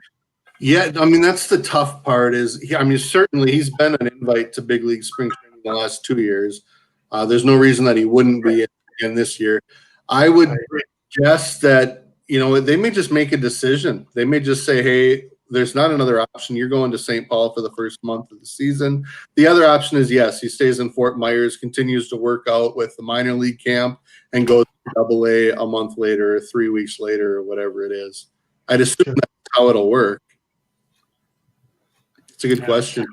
Yeah, I mean, that's the tough part certainly he's been an invite to big league spring training the last 2 years. There's no reason that he wouldn't be again this year. I would guess that, they may just make a decision. They may just say, hey, there's not another option. You're going to St. Paul for the first month of the season. The other option is, yes, he stays in Fort Myers, continues to work out with the minor league camp, and goes to double A a month later, or 3 weeks later, or whatever it is. I'd assume that's how it'll work. It's a good question.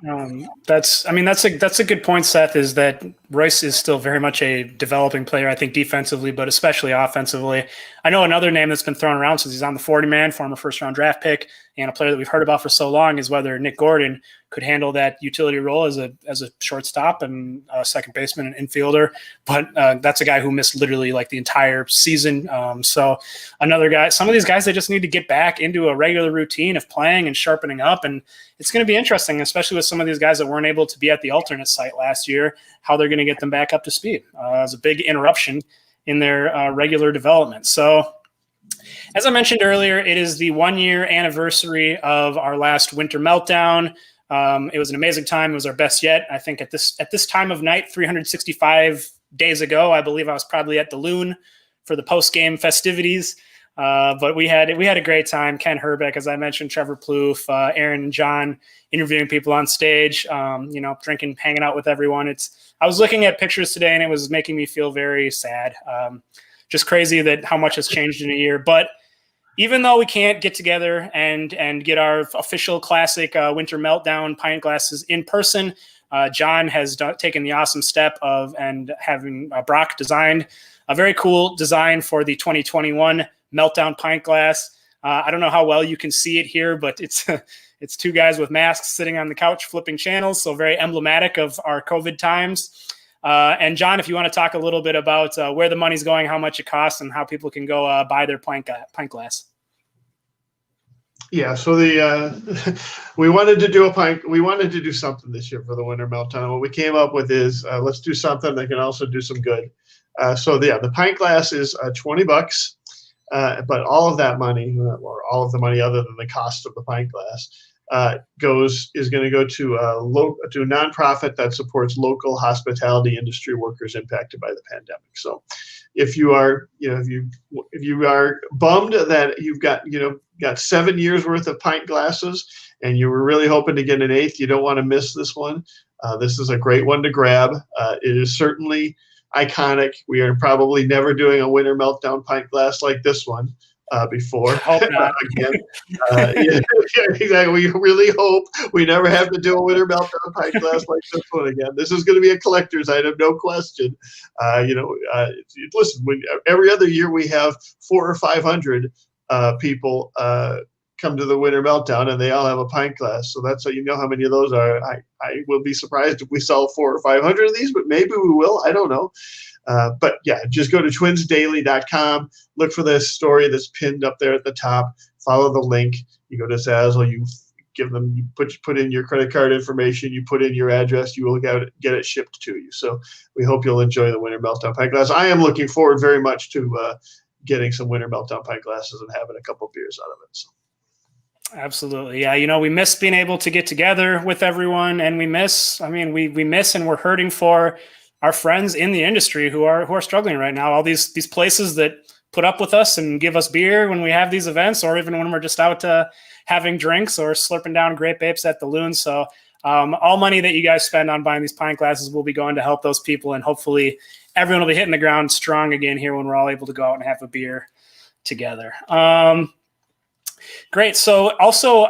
That's a good point, Seth, is that Royce is still very much a developing player, I think, defensively, but especially offensively. I know another name that's been thrown around since he's on the 40-man, former first-round draft pick, and a player that we've heard about for so long is whether Nick Gordon could handle that utility role as a shortstop and a second baseman and infielder. But that's a guy who missed literally like the entire season. So another guy, some of these guys, they just need to get back into a regular routine of playing and sharpening up. And it's going to be interesting, especially with some of these guys that weren't able to be at the alternate site last year, how they're going to get them back up to speed. It was a big interruption in their regular development. So as I mentioned earlier, it is the 1-year anniversary of our last winter meltdown. It was an amazing time. It was our best yet. I think at this time of night, 365 days ago, I believe I was probably at the Loon for the post-game festivities. But we had a great time. Ken Herbeck, as I mentioned, Trevor Plouffe, Aaron and John interviewing people on stage, drinking, hanging out with everyone. I was looking at pictures today and it was making me feel very sad. Just crazy that how much has changed in a year. But even though we can't get together and get our official classic winter meltdown pint glasses in person, John has taken the awesome step of having Brock designed a very cool design for the 2021 meltdown pint glass. I don't know how well you can see it here, but it's two guys with masks sitting on the couch flipping channels, so very emblematic of our COVID times. And John, if you want to talk a little bit about where the money's going, how much it costs, and how people can go buy their pint glass. Yeah, so we wanted to do something this year for the winter meltdown. What we came up with is let's do something that can also do some good. The pint glass is $20, but all of that money, or all of the money other than the cost of the pint glass, is going to go to a nonprofit that supports local hospitality industry workers impacted by the pandemic. So, if you are bummed that you've got 7 years worth of pint glasses and you were really hoping to get an 8th, you don't want to miss this one. This is a great one to grab. It is certainly iconic. We are probably never doing a winter meltdown pint glass like this one before. Again, exactly. We really hope we never have to do a winter meltdown pint glass like this one again. This is going to be a collector's item, no question. Listen, every other year we have 400 or 500 people come to the winter meltdown, and they all have a pint glass. So that's how you know how many of those are. I will be surprised if we sell 400 or 500 of these, but maybe we will. I don't know. But yeah, just go to twinsdaily.com, look for this story that's pinned up there at the top, follow the link. You go to Zazzle, you give them, you put in your credit card information, you put in your address, you will get it shipped to you. So we hope you'll enjoy the Winter Meltdown pint glass. I am looking forward very much to getting some Winter Meltdown pint glasses and having a couple beers out of it. So. Absolutely. Yeah. We miss being able to get together with everyone, and we miss and we're hurting for our friends in the industry who are struggling right now. All these places that put up with us and give us beer when we have these events, or even when we're just out having drinks or slurping down grape apes at the Loon. So all money that you guys spend on buying these pint glasses will be going to help those people, and hopefully everyone will be hitting the ground strong again here when we're all able to go out and have a beer together. Great. So also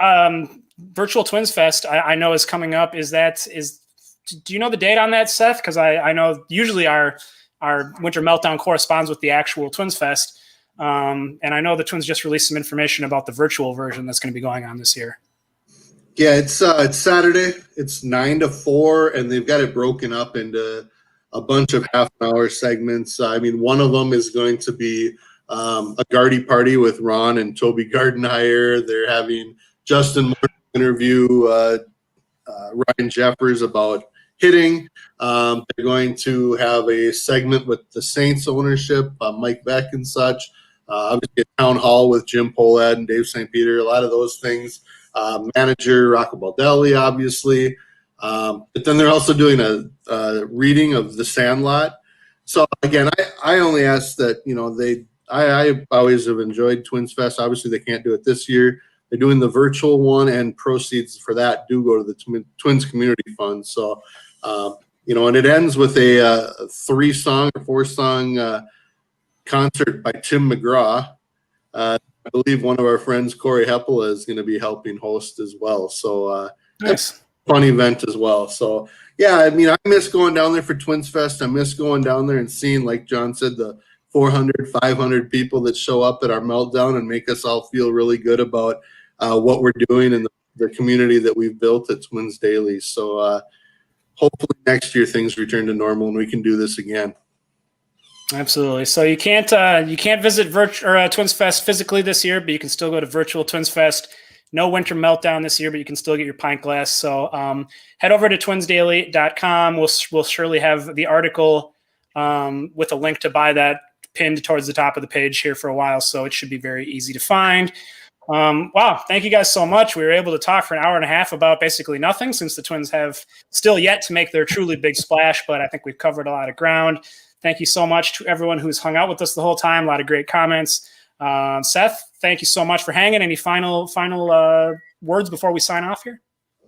Virtual Twins Fest, I know is coming up. Do you know the date on that, Seth? Because I know usually our Winter Meltdown corresponds with the actual Twins Fest. And I know the Twins just released some information about the virtual version that's going to be going on this year. Yeah, it's Saturday. It's 9 to 4, and they've got it broken up into a bunch of half-an-hour segments. One of them is going to be a Gardy party with Ron and Toby Gardenhire. They're having Justin Moore interview Ryan Jeffers about hitting. They're going to have a segment with the Saints ownership, Mike Beck and such. Obviously a town hall with Jim Polad and Dave St. Peter, a lot of those things. Manager Rocco Baldelli, obviously. But then they're also doing a reading of The Sandlot. So again, I only ask that, I always have enjoyed Twins Fest. Obviously, they can't do it this year. They're doing the virtual one, and proceeds for that do go to the Twins Community Fund. So, and it ends with a 3-song or 4-song concert by Tim McGraw. I believe one of our friends, Corey Heppel, is going to be helping host as well. So, Nice. Fun event as well. So, yeah, I miss going down there for Twins Fest. I miss going down there and seeing, like John said, the 400, 500 people that show up at our meltdown and make us all feel really good about what we're doing and the community that we've built at Twins Daily. So hopefully next year things return to normal and we can do this again. Absolutely. So you can't visit Twins Fest physically this year, but you can still go to Virtual Twins Fest. No Winter Meltdown this year, but you can still get your pint glass. So head over to twinsdaily.com. We'll surely have the article with a link to buy that pinned towards the top of the page here for a while, so it should be very easy to find. Wow, thank you guys so much. We were able to talk for an hour and a half about basically nothing, since the Twins have still yet to make their truly big splash, but I think we've covered a lot of ground. Thank you so much to everyone who's hung out with us the whole time. A lot of great comments. Seth, thank you so much for hanging. Any final words before we sign off here?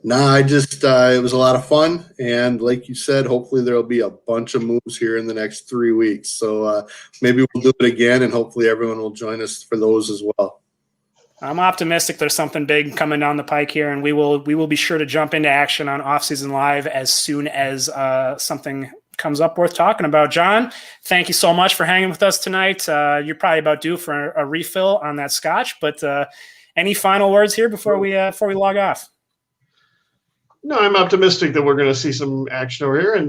No, it was a lot of fun. And like you said, hopefully there'll be a bunch of moves here in the next 3 weeks. So maybe we'll do it again, and hopefully everyone will join us for those as well. I'm optimistic there's something big coming down the pike here, and we will be sure to jump into action on Offseason Live as soon as something comes up worth talking about. John, thank you so much for hanging with us tonight. You're probably about due for a refill on that scotch, but any final words here before we log off? No, I'm optimistic that we're going to see some action over here, and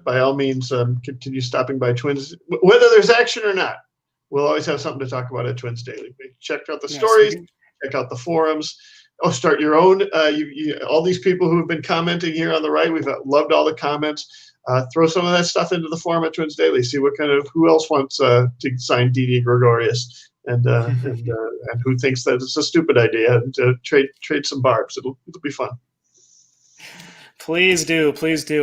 by all means, continue stopping by Twins, whether there's action or not. We'll always have something to talk about at Twins Daily. Check out the stories, check out the forums. Oh, start your own. All these people who have been commenting here on the right, we've loved all the comments. Throw some of that stuff into the forum at Twins Daily. See who else wants to sign Didi Gregorius, and who thinks that it's a stupid idea, and trade some barbs. It'll be fun. Please do.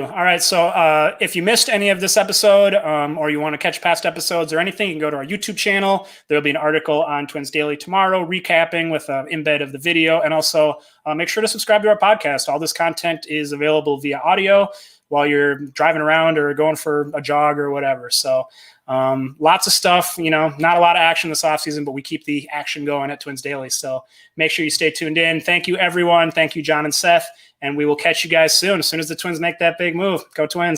All right. So if you missed any of this episode, or you want to catch past episodes or anything, you can go to our YouTube channel. There'll be an article on Twins Daily tomorrow, recapping with an embed of the video. And also make sure to subscribe to our podcast. All this content is available via audio while you're driving around or going for a jog or whatever. So lots of stuff, not a lot of action this offseason, but we keep the action going at Twins Daily. So make sure you stay tuned in. Thank you, everyone. Thank you, John and Seth. And we will catch you guys soon as the Twins make that big move. Go Twins.